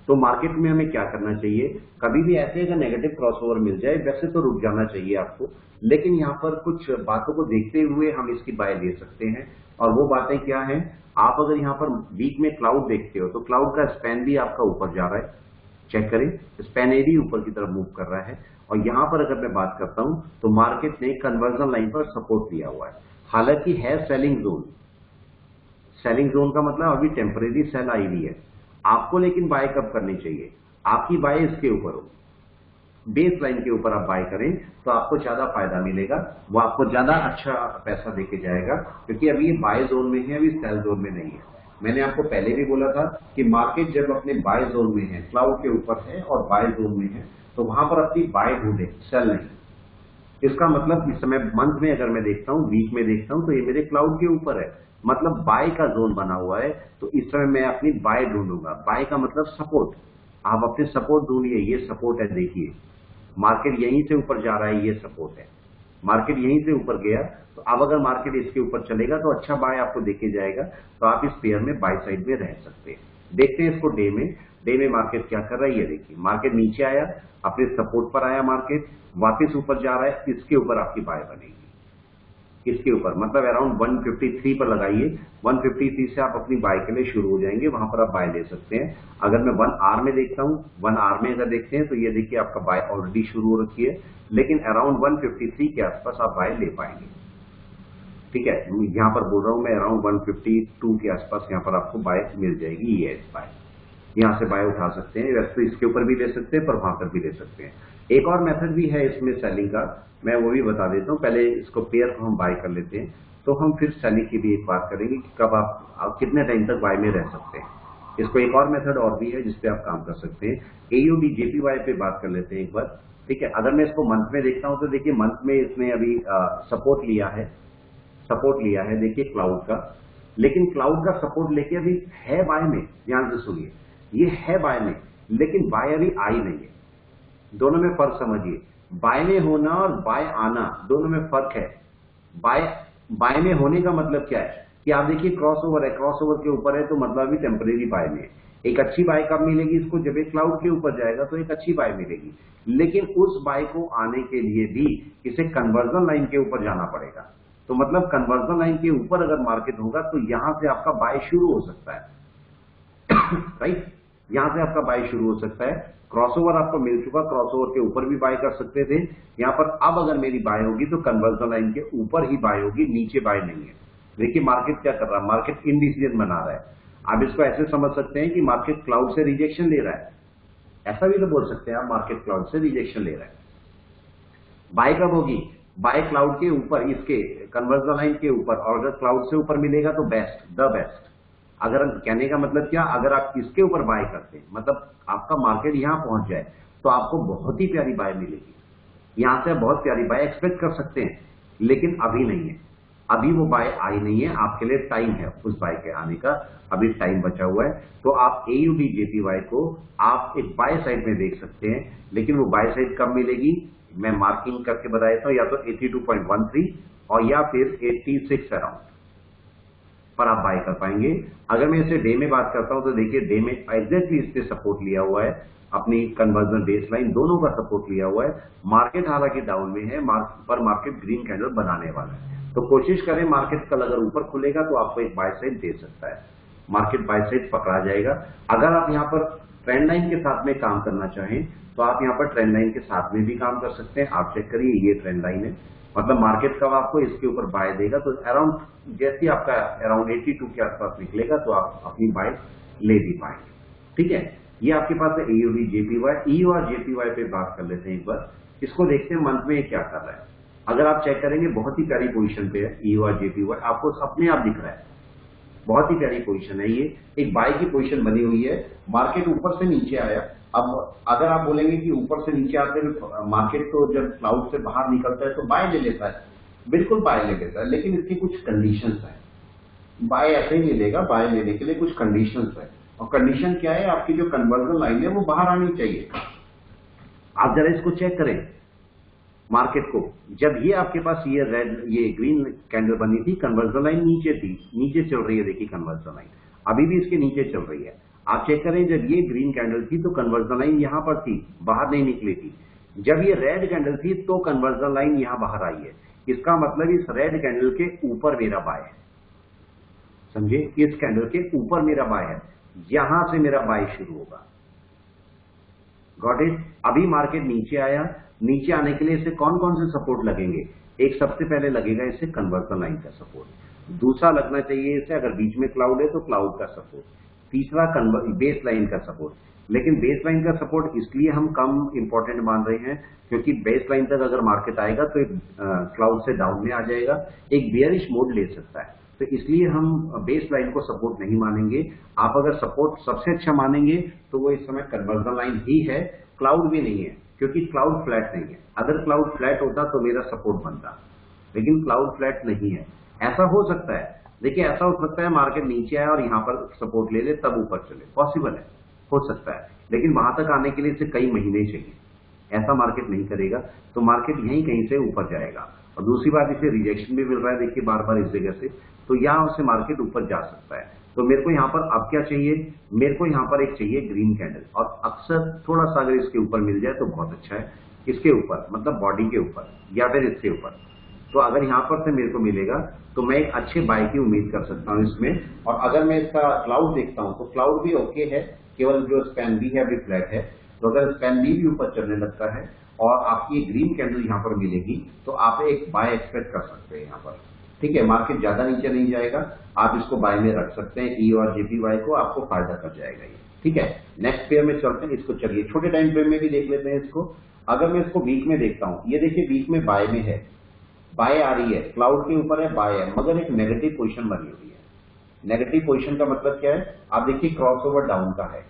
तो मार्केट में हमें क्या करना चाहिए? कभी भी ऐसे अगर नेगेटिव क्रॉसओवर मिल जाए, वैसे तो रुक जाना चाहिए आपको, लेकिन यहां पर कुछ बातों को देखते हुए हम इसकी बाय ले सकते हैं। और वो बातें क्या हैं? आप अगर यहां पर वीक में क्लाउड देखते हो तो क्लाउड का स्पैन भी आपका ऊपर जा रहा है। चेक करें, स्पैन ए भी ऊपर की तरफ मूव कर रहा है। और यहां पर अगर मैं बात करता हूं तो मार्केट ने कन्वर्जन लाइन पर सपोर्ट दिया हुआ है, हालांकि है सेलिंग जोन। सेलिंग जोन का मतलब अभी टेम्परेरी सेल आई हुई है आपको, लेकिन बाय कब करनी चाहिए? आपकी बाय इसके ऊपर हो, बेस लाइन के ऊपर आप बाय करें तो आपको ज्यादा फायदा मिलेगा, वो आपको ज्यादा अच्छा पैसा देके जाएगा, क्योंकि अभी ये बाय जोन में है, अभी सेल जोन में नहीं है। मैंने आपको पहले भी बोला था कि मार्केट जब अपने बाय जोन में है, क्लाउड के ऊपर है और बाय जोन में है, तो वहां पर अपनी बाय ढूंढे, सेल नहीं। इसका मतलब इस समय मंथ में अगर मैं देखता हूं, वीक में देखता हूं, तो ये मेरे क्लाउड के ऊपर है, मतलब बाय का जोन बना हुआ है। तो इस समय मैं अपनी बाय ढूंढूंगा। बाय का मतलब सपोर्ट, आप अपने सपोर्ट ढूंढिए। ये सपोर्ट है, देखिए मार्केट यहीं से ऊपर जा रहा है, ये सपोर्ट है। मार्केट यहीं से ऊपर गया, तो अब अगर मार्केट इसके ऊपर चलेगा तो अच्छा बाय आपको देके जाएगा, तो आप इस पेयर में बाय साइड में रह सकते हैं। देखते हैं इसको डे में मार्केट क्या कर रहा है। ये देखिए मार्केट नीचे आया, अपने सपोर्ट पर आया, मार्केट वापस ऊपर जा रहा है, इसके ऊपर आपकी बाय बनेगी। इसके ऊपर मतलब अराउंड 153 पर लगाइए, 153 से आप अपनी बाय के लिए शुरू हो जाएंगे, वहां पर आप बाय ले सकते हैं। अगर मैं 1 आवर में देखता हूं, 1 आवर में अगर देखते हैं तो ये देखिए आपका बाय ऑलरेडी शुरू हो रखी है, लेकिन अराउंड 153 के आसपास आप बाय ले पाएंगे। ठीक है, यहां पर बोल रहा हूं मैं अराउंड 152 के आसपास यहां पर आपको बाय मिल जाएगी। ये बाय यहां से बाय उठा सकते हैं, वैसे तो इसके ऊपर भी ले सकते हैं, पर वहां पर भी ले सकते हैं। एक और मेथड भी है इसमें सेलिंग का, मैं वो भी बता देता हूं। पहले इसको पेयर को हम बाय कर लेते हैं, तो हम फिर सेलिंग की भी एक बात करेंगे कि कब आप कितने टाइम तक बाय में रह सकते हैं। इसको एक और मेथड और भी है जिसपे आप काम कर सकते हैं। एयूडी जेपीवाई पे बात कर लेते हैं एक बार। ठीक है, अगर मैं इसको मंथ में देखता हूं तो देखिए मंथ में इसने अभी सपोर्ट लिया है, देखिए क्लाउड का, लेकिन क्लाउड का सपोर्ट लेके अभी है बाय में। ध्यान से सुनिए, ये है बाय में, लेकिन बाय अभी आई नहीं है। दोनों में फर्क समझिए, बाय में होना और बाय आना दोनों में फर्क है। बाय में होने का मतलब क्या है कि आप देखिए क्रॉस ओवर है, क्रॉस ओवर के ऊपर है, तो मतलब अभी टेम्परेरी बाय में है। एक अच्छी बाय कब मिलेगी इसको? जब एक क्लाउड के ऊपर जाएगा तो एक अच्छी बाय मिलेगी, लेकिन उस बाय को आने के लिए भी इसे कन्वर्जन लाइन के ऊपर जाना पड़ेगा। तो मतलब कन्वर्जन लाइन के ऊपर अगर मार्केट होगा तो यहां से आपका बाय शुरू हो सकता है। राइट, यहां से आपका बाय शुरू हो सकता है। क्रॉसओवर आपको मिल चुका, क्रॉसओवर के ऊपर भी बाय कर सकते थे। यहां पर अब अगर मेरी बाय होगी तो कन्वर्जन लाइन के ऊपर ही बाय होगी, नीचे बाय नहीं है। देखिए मार्केट क्या कर रहा है, मार्केट इनडिसीजन बना रहा है। आप इसको ऐसे समझ सकते हैं कि मार्केट क्लाउड से रिजेक्शन ले रहा है, ऐसा भी तो बोल सकते हैं आप, मार्केट क्लाउड से रिजेक्शन ले रहा है। बाय कब होगी? बाय क्लाउड के ऊपर, इसके कन्वर्जन लाइन के ऊपर, और अगर क्लाउड से ऊपर मिलेगा तो बेस्ट, द बेस्ट। अगर कहने का मतलब क्या, अगर आप इसके ऊपर बाय करते हैं, मतलब आपका मार्केट यहां पहुंच जाए तो आपको बहुत ही प्यारी बाय मिलेगी। यहां से बहुत प्यारी बाय एक्सपेक्ट कर सकते हैं, लेकिन अभी नहीं है। अभी वो बाय आई नहीं है, आपके लिए टाइम है उस बाय के आने का, अभी टाइम बचा हुआ है। तो आप AUD JPY को आप एक बाय साइड में देख सकते हैं, लेकिन वो बाय साइड कब मिलेगी, मैं मार्किंग करके बता देता हूं, या तो 82.13 और या फिर 86 अराउंड पर आप बाय कर पाएंगे। अगर मैं इसे डे में बात करता हूं तो देखिए डे में एग्जैक्टली इस पे सपोर्ट लिया हुआ है, अपनी कन्वर्जन बेस लाइन दोनों का सपोर्ट लिया हुआ है। मार्केट हालांकि डाउन में है, पर मार्केट ग्रीन कैंडल बनाने वाला है। तो कोशिश करें, मार्केट कल अगर ऊपर खुलेगा तो आपको एक बाय साइड दे सकता है, मार्केट बाय साइड पकड़ा जाएगा। अगर आप यहां पर ट्रेंड लाइन के साथ में काम करना चाहें तो आप यहां पर ट्रेंड लाइन के साथ में भी काम कर सकते हैं। आप चेक करिए, ये ट्रेंड लाइन है, मतलब मार्केट कब आपको इसके ऊपर बाय देगा तो अराउंड जैसे आपका अराउंड 82 के आसपास निकलेगा तो आप अपनी बाय ले भी पाएंगे। ठीक है, ये आपके पास है AUD JPY। EU और JPY पे बात कर लेते हैं एक बार, इसको देखते हैं मंथ में ये क्या कर रहा है। अगर आप चेक करेंगे बहुत ही प्यारी पोजीशन पे है EU और JPY, आपको अपने आप दिख रहा है, बहुत ही प्यारी पोजीशन है। ये एक बाय की पोजीशन बनी हुई है, मार्केट ऊपर से नीचे आया। अब अगर आप बोलेंगे कि ऊपर से नीचे आते हुए मार्केट तो जब क्लाउड से बाहर निकलता है तो बाय ले लेता है, बिल्कुल बाय ले लेता है, लेकिन इसकी कुछ कंडीशंस है। बाय ऐसे ही नहीं लेगा, बाय लेने के लिए कुछ कंडीशंस है, और कंडीशन क्या है, आपकी जो कन्वर्जन लाइन है वो बाहर आनी चाहिए। आप जरा इसको चेक करें मार्केट को, जब ये आपके पास ये रेड ये ग्रीन कैंडल बनी थी, कन्वर्जन लाइन नीचे थी, नीचे चल रही है, देखिए कन्वर्जन लाइन अभी भी इसके नीचे चल रही है। आप चेक करें, जब ये ग्रीन कैंडल थी तो कन्वर्जन लाइन यहां पर थी, बाहर नहीं निकली थी। जब ये रेड कैंडल थी तो कन्वर्जन लाइन यहां बाहर आई है। इसका मतलब इस रेड कैंडल के ऊपर मेरा बाय है, समझे, इस कैंडल के ऊपर मेरा बाय है, यहां से मेरा बाय शुरू होगा। Got it. अभी मार्केट नीचे आया, नीचे आने के लिए इसे कौन कौन से सपोर्ट लगेंगे, एक सबसे पहले लगेगा इसे कन्वर्जन लाइन का सपोर्ट, दूसरा लगना चाहिए इसे अगर बीच में क्लाउड है तो क्लाउड का सपोर्ट, तीसरा बेस लाइन का सपोर्ट। लेकिन बेस लाइन का सपोर्ट इसलिए हम कम इंपॉर्टेंट मान रहे हैं क्योंकि बेस लाइन तक अगर मार्केट आएगा तो एक क्लाउड से डाउन में आ जाएगा, एक बेयरिश मोड ले सकता है, तो इसलिए हम बेस लाइन को सपोर्ट नहीं मानेंगे। आप अगर सपोर्ट सबसे अच्छा मानेंगे तो वो इस समय कन्वर्जन लाइन ही है, क्लाउड भी नहीं है, क्योंकि क्लाउड फ्लैट नहीं है। अगर क्लाउड फ्लैट होता तो मेरा सपोर्ट बनता, लेकिन क्लाउड फ्लैट नहीं है। ऐसा हो सकता है, देखिए ऐसा हो सकता है मार्केट नीचे आए और यहां पर सपोर्ट ले ले तब ऊपर चले, पॉसिबल है, हो सकता है, लेकिन वहां तक आने के लिए इसे कई महीने चाहिए। ऐसा मार्केट नहीं करेगा, तो मार्केट यहीं कहीं से ऊपर जाएगा। और दूसरी बात, इसे रिजेक्शन भी मिल रहा है, देखिए बार बार इस जगह से, तो यहां से मार्केट ऊपर जा सकता है। तो मेरे को यहां पर अब क्या चाहिए, मेरे को यहां पर एक चाहिए ग्रीन कैंडल, और अक्सर थोड़ा सा अगर इसके ऊपर मिल जाए तो बहुत अच्छा है, इसके ऊपर मतलब बॉडी के ऊपर या फिर इसके ऊपर। तो अगर यहां पर से मेरे को मिलेगा तो मैं एक अच्छे बाय की उम्मीद कर सकता हूं इसमें। और अगर मैं इसका क्लाउड देखता हूं तो क्लाउड भी ओके है, केवल जो स्पैन बी है अभी फ्लैट है। तो अगर स्पैन बी भी ऊपर चलने लगता है और आपकी ग्रीन कैंडल यहां पर मिलेगी तो आप एक बाय एक्सपेक्ट कर सकते हैं यहां पर। ठीक है, मार्केट ज्यादा नीचे नहीं जाएगा, आप इसको बाय में रख सकते हैं, ई और जेपीवाई को, आपको फायदा कर जाएगा ये। ठीक है, नेक्स्ट पेयर में चलते हैं, इसको चलिए छोटे टाइम फ्रेम में भी देख लेते हैं इसको। अगर मैं इसको वीक में देखता हूं, ये देखिए वीक में बाय में है, बाय आ रही है, क्लाउड के ऊपर है, बाय है, मगर एक नेगेटिव पोजीशन बनी हुई है। नेगेटिव पोजीशन का मतलब क्या है, आप देखिए क्रॉसओवर डाउन का है,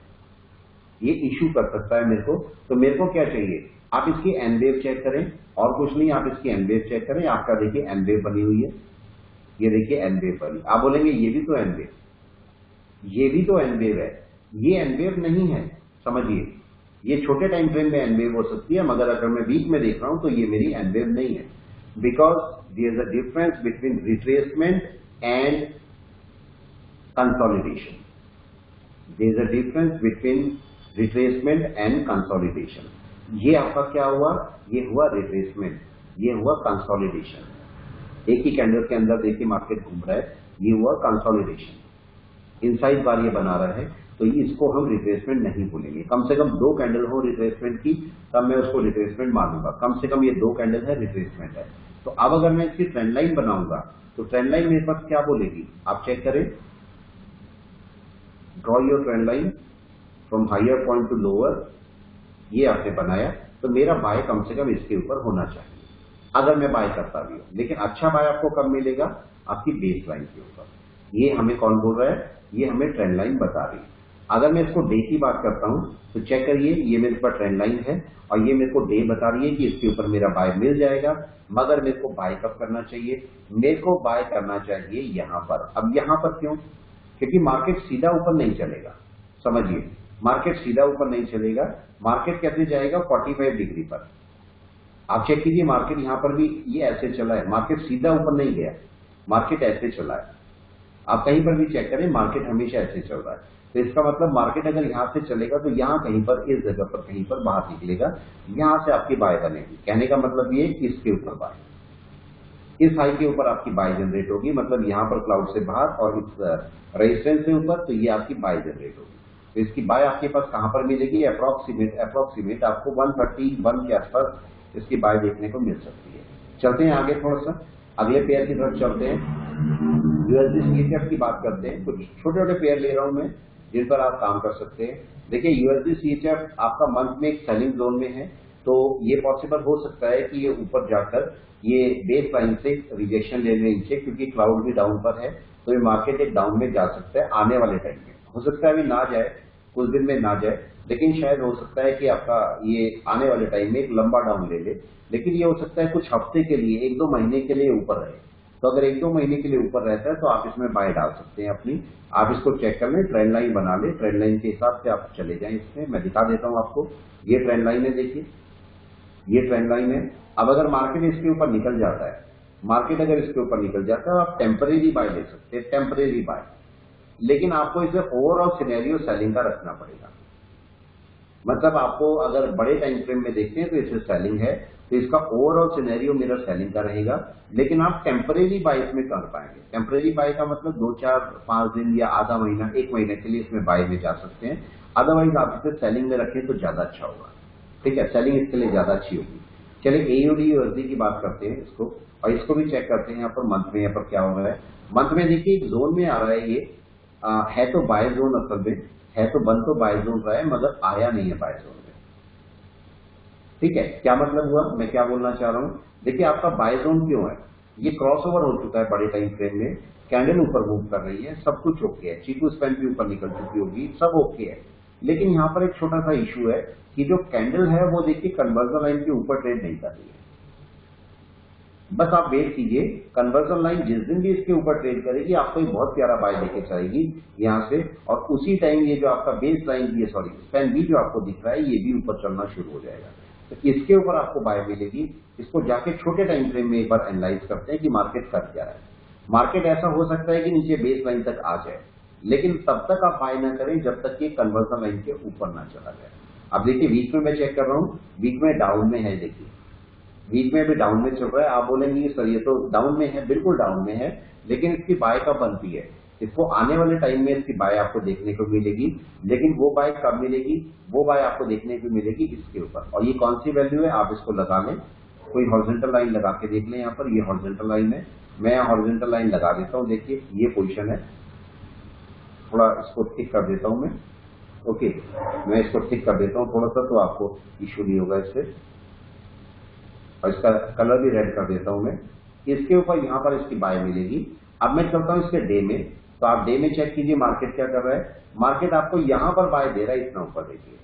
ये इश्यू कर सकता है मेरे को। तो मेरे को क्या चाहिए, आप इसकी एन वेव चेक करें, और कुछ नहीं, आप इसकी एन वेव चेक करें। आपका देखिए एन वेव बनी हुई है, ये देखिए एन वेव बनी। आप बोलेंगे ये भी तो एन वेव, ये भी तो एन वेव है, ये एन वेव नहीं है, समझिए। ये छोटे टाइम फ्रेम में एन वेव हो सकती है, मगर अगर मैं वीक में देख रहा हूं तो ये मेरी एन वेव नहीं है, because there is a difference between retracement and consolidation. There is a difference between retracement and consolidation. ये आपका क्या हुआ, ये हुआ रिट्रेसमेंट, ये हुआ कंसोलिडेशन। एक ही कैंडल के अंदर देखिए मार्केट घूम रहा है, ये हुआ कंसोलिडेशन। इनसाइड बार ये बना रहा है, तो इसको हम रिट्रेसमेंट नहीं बोलेंगे। कम से कम 2 कैंडल हो रिट्रेसमेंट की, तब मैं उसको रिट्रेसमेंट मानूंगा। कम से कम ये 2 कैंडल है, रिट्रेसमेंट है। तो अब अगर मैं इसकी ट्रेंड लाइन बनाऊंगा तो ट्रेंड लाइन मेरे पास क्या बोलेगी, आप चेक करें। Draw your trend line from higher point to lower, ये आपने बनाया, तो मेरा बाय कम से कम इसके ऊपर होना चाहिए अगर मैं बाय करता भी हूं। लेकिन अच्छा बाय आपको कब मिलेगा, आपकी बेस लाइन के ऊपर। ये हमें कौन बोल रहा है, ये हमें ट्रेंड लाइन बता रही है। अगर मैं इसको डे की बात करता हूं तो चेक करिए, ये मेरे पास ट्रेंड लाइन है और ये मेरे को डे बता रही है कि इसके ऊपर मेरा बाय मिल जाएगा। मगर मेरे को बाय कब करना चाहिए? मेरे को बाय करना चाहिए यहां पर। अब यहां पर क्यों? क्योंकि मार्केट सीधा ऊपर नहीं चलेगा। समझिए, मार्केट सीधा ऊपर नहीं चलेगा। मार्केट कैसे जाएगा? 45 डिग्री पर। आप चेक कीजिए, मार्केट यहां पर भी ये ऐसे चला है, मार्केट सीधा ऊपर नहीं गया, मार्केट ऐसे चला है। आप कहीं पर भी चेक करें, मार्केट हमेशा ऐसे चल रहा है। तो इसका मतलब मार्केट अगर यहां से चलेगा तो यहां कहीं पर, इस जगह पर कहीं पर बाहर निकलेगा, यहां से आपकी बाय बनेगी। कहने का मतलब ये कि इसके ऊपर बाय, इस हाई के ऊपर आपकी बाय जनरेट होगी, मतलब यहां पर क्लाउड से बाहर और इस रेजिस्टेंस से ऊपर, तो ये आपकी बाय जनरेट होगी। तो इसकी बाय आपके पास कहां पर मिलेगी? अप्रोक्सीमेट आपको 131 के आसपास इसकी बाय देखने को मिल सकती है। चलते हैं आगे, थोड़ा सा अगले पेयर की तरफ चलते हैं। यूएसडी सीएचएफ की बात करते हैं। कुछ छोटे छोटे पेयर ले रहा हूं मैं जिन पर आप काम कर सकते हैं। देखिए, यूएसडी सीएचएफ आपका मंथ में एक सेलिंग जोन में है, तो ये पॉसिबल हो सकता है कि ये ऊपर जाकर ये बेस लाइन से रिजेक्शन ले लें नीचे, क्योंकि क्लाउड भी डाउन पर है, तो ये मार्केट एक डाउन में जा सकता है आने वाले टाइम में। हो सकता है अभी ना जाए, कुछ दिन में ना जाए, लेकिन शायद हो सकता है कि आपका ये आने वाले टाइम में एक लंबा डाउन ले ले। लेकिन ये हो सकता है कुछ हफ्ते के लिए, 1-2 महीने के लिए ऊपर रहे। तो अगर 1-2 महीने के लिए ऊपर रहता है तो आप इसमें बाय डाल सकते हैं अपनी। आप इसको चेक कर लें, ट्रेंड लाइन बना लें, ट्रेंड लाइन के हिसाब से आप चले जाएं। इसमें मैं दिखा देता हूं आपको। ये ट्रेंड लाइन है, देखिए ये ट्रेंड लाइन है। अब अगर मार्केट इसके ऊपर निकल जाता है, मार्केट अगर इसके ऊपर निकल जाता है, आप टेम्परेरी बाय ले सकते हैं, टेम्परेरी बाय। लेकिन आपको इसे ओवरऑल सिनेरियो सेलिंग का रखना पड़ेगा। मतलब आपको अगर बड़े टाइम फ्रेम में देखते हैं तो इसे सेलिंग है, तो इसका ओवरऑल सिनेरियो मेरा सेलिंग का रहेगा। लेकिन आप टेम्परेरी बाय इसमें कर पाएंगे। टेम्परेरी बाय का मतलब 2-4-5 दिन या आधा महीना, 1 महीने के लिए इसमें बाय में जा सकते हैं। अदरवाइज आप इसे सेलिंग में रखें तो ज्यादा अच्छा होगा। ठीक है, सेलिंग इसके लिए ज्यादा अच्छी होगी। चलिए एयूडी यूएसडी की बात करते हैं इसको, और इसको भी चेक करते हैं यहाँ पर मंथ में। यहाँ पर क्या हो रहा है? मंथ में देखिए एक जोन में आ रहा है ये, है तो बाय जोन, असल में है तो बन तो बाय जोन रहा है, मगर आया नहीं है बाय जोन में। ठीक है, क्या मतलब हुआ, मैं क्या बोलना चाह रहा हूं? देखिए आपका बाय जोन क्यों है? ये क्रॉसओवर हो चुका है बड़े टाइम फ्रेम में, कैंडल ऊपर मूव कर रही है, सब कुछ ओके है, चीकू स्पैन भी ऊपर निकल चुकी होगी, सब ओके है। लेकिन यहां पर एक छोटा सा इशू है कि जो कैंडल है वो देखिए कन्वर्जन लाइन के ऊपर ट्रेड नहीं कर रही है। बस आप वेट कीजिए, कन्वर्जन लाइन जिस दिन भी इसके ऊपर ट्रेड करेगी आपको एक बहुत प्यारा बाय देके जाएगी यहां से, और उसी टाइम ये जो आपका बेस लाइन भी है, सॉरी स्पैन भी जो आपको दिख रहा है, ये भी ऊपर चलना शुरू हो जाएगा। तो इसके ऊपर आपको बाय मिलेगी। इसको जाके छोटे टाइम फ्रेम में एक बार एनालाइज करते हैं कि मार्केट कर क्या रहा है। मार्केट ऐसा हो सकता है कि नीचे बेस लाइन तक आ जाए, लेकिन तब तक आप बाय ना करें जब तक कि कन्वर्जन लाइन के ऊपर ना चला जाए। अब देखिए वीक में मैं चेक कर रहा हूं, वीक में डाउन में है। देखिए वीक में भी डाउन में चल रहा है। आप बोलेंगे सर ये तो डाउन में है, बिल्कुल डाउन में है, लेकिन इसकी बाय कब बनती है? इसको आने वाले टाइम में इसकी बाय आपको देखने को मिलेगी। लेकिन वो बाय कब मिलेगी? वो बाय आपको देखने को मिलेगी इसके ऊपर। और ये कौन सी वैल्यू है? आप इसको लगा लें, कोई हॉरिजॉन्टल लाइन लगा के देख लें। यहाँ पर ये हॉरिजॉन्टल लाइन है, मैं यहाँ हॉरिजॉन्टल लाइन लगा देता हूँ। देखिए ये पोजीशन है, थोड़ा इसको ठीक कर देता हूं मैं। ओके, मैं इसको ठीक कर देता हूं थोड़ा सा, तो आपको इश्यू नहीं होगा इससे। और इसका कलर भी रेड कर देता हूं मैं। इसके ऊपर यहां पर इसकी बाय मिलेगी। अब मैं चलता हूं इसके डे में, तो आप डे में चेक कीजिए मार्केट क्या कर रहा है। मार्केट आपको यहां पर बाय दे रहा है, इतना ऊपर देखिए।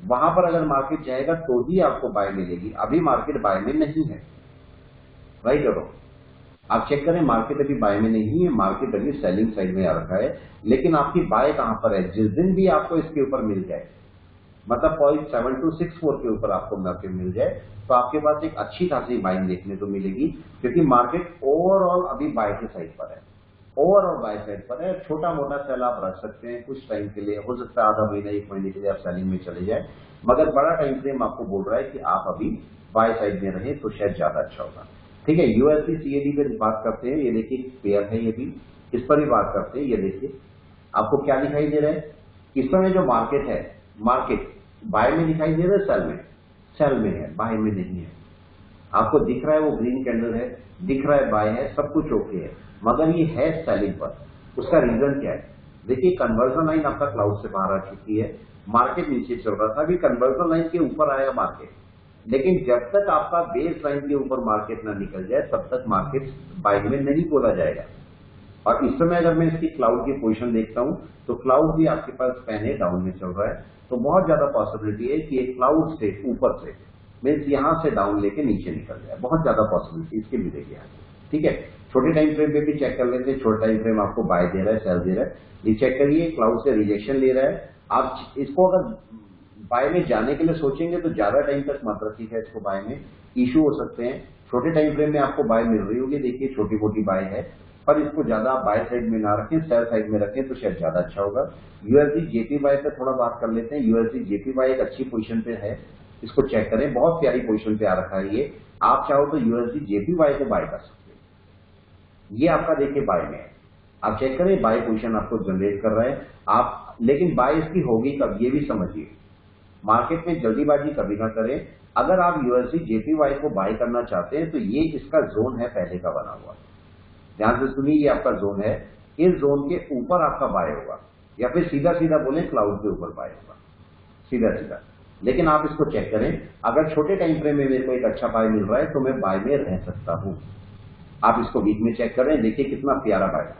वहां पर अगर मार्केट जाएगा तो ही आपको बाय मिलेगी। अभी मार्केट बाय में नहीं है, राइट और आप चेक करें, मार्केट अभी बाय में नहीं है, मार्केट अभी सेलिंग साइड में आ रखा है। लेकिन आपकी बाय कहां पर है? जिस दिन भी आपको इसके ऊपर मिल जाए, मतलब 0.7264 के ऊपर आपको मार्केट मिल जाए, तो आपके पास एक अच्छी खासी बाइंग देखने को मिलेगी, क्योंकि मार्केट ओवरऑल अभी बाय के साइड पर है, ओवरऑल बाय साइड पर है। छोटा मोटा सेल आप रख सकते हैं कुछ टाइम के लिए, हो सकता है आधा महीना 1 महीने के लिए आप सेलिंग में चले जाए, मगर बड़ा टाइम फ्रेम आपको बोल रहा है कि आप अभी बाय साइड में रहे तो शायद ज्यादा अच्छा होगा। ठीक है, यूएसडी सीएडी पे बात करते हैं। ये देखिए पेयर है, ये भी इस पर भी बात करते हैं। ये देखिए आपको क्या दिखाई दे रहा है? इस समय जो मार्केट है, मार्केट बाय में दिखाई दे रहा है, सेल में? सेल में है, बाय में नहीं है। आपको दिख रहा है वो ग्रीन कैंडल है, दिख रहा है बाय है, सब कुछ ओके है, मगर ये है सेलिंग पर। उसका रीजन क्या है? देखिए कन्वर्जन लाइन आपका क्लाउड से बाहर आ चुकी है, मार्केट नीचे चल रहा था, अभी कन्वर्जन लाइन के ऊपर आया मार्केट। लेकिन जब तक आपका बेस लाइन के ऊपर मार्केट ना निकल जाए तब तक मार्केट बाइंग में नहीं बोला जाएगा। और इस समय अगर मैं इसकी क्लाउड की पोजीशन देखता हूं तो क्लाउड भी आपके पास पहले डाउन में चल रहा है, तो बहुत ज्यादा पॉसिबिलिटी है कि एक क्लाउड से ऊपर से मीन्स यहां से डाउन लेके नीचे निकल जाए, बहुत ज्यादा पॉसिबिलिटी इसकी भी देखिए। ठीक है, छोटे टाइम फ्रेम पे भी चेक कर लेते हैं, छोटा टाइम फ्रेम आपको बाय दे रहा है सेल दे रहा है, ये चेक करिए क्लाउड से रिजेक्शन ले रहा है। आप इसको अगर बाय में जाने के लिए सोचेंगे तो ज्यादा टाइम तक मत रखिएगा इसको, बाय में इश्यू हो सकते हैं। छोटे टाइम फ्रेम में आपको बाय मिल रही होगी, देखिए छोटी मोटी बाय है, पर इसको ज्यादा बाय साइड में ना रखें, सेल साइड में रखें तो शायद ज्यादा अच्छा होगा। यूएसडी जेपी बाय पे थोड़ा बात कर लेते हैं। यूएसडी जेपी बाय एक अच्छी पोजीशन पे है, इसको चेक करें, बहुत प्यारी पोजीशन पे आ रखा है ये। आप चाहो तो यूएसडी जेपी बाय को बाय कर सकते हैं, ये आपका देखिए बाय में है, आप चेक करें बाय पोजीशन आपको जनरेट कर रहा है आप, लेकिन बाय इसकी होगी कब ये भी समझिए। मार्केट में जल्दीबाजी कभी ना करें। अगर आप यूएसडी जेपीवाई को बाय करना चाहते हैं तो ये इसका जोन है पहले का बना हुआ, ध्यान से सुनिए, ये आपका जोन है, इस जोन के ऊपर आपका बाय होगा, या फिर सीधा सीधा बोले क्लाउड के ऊपर बाय होगा, सीधा सीधा। लेकिन आप इसको चेक करें, अगर छोटे टाइम फ्रेम में मेरे को एक अच्छा बाय मिल रहा है तो मैं बाय में रह सकता हूं। आप इसको वीक में चेक करें, देखिए कितना प्यारा बाय,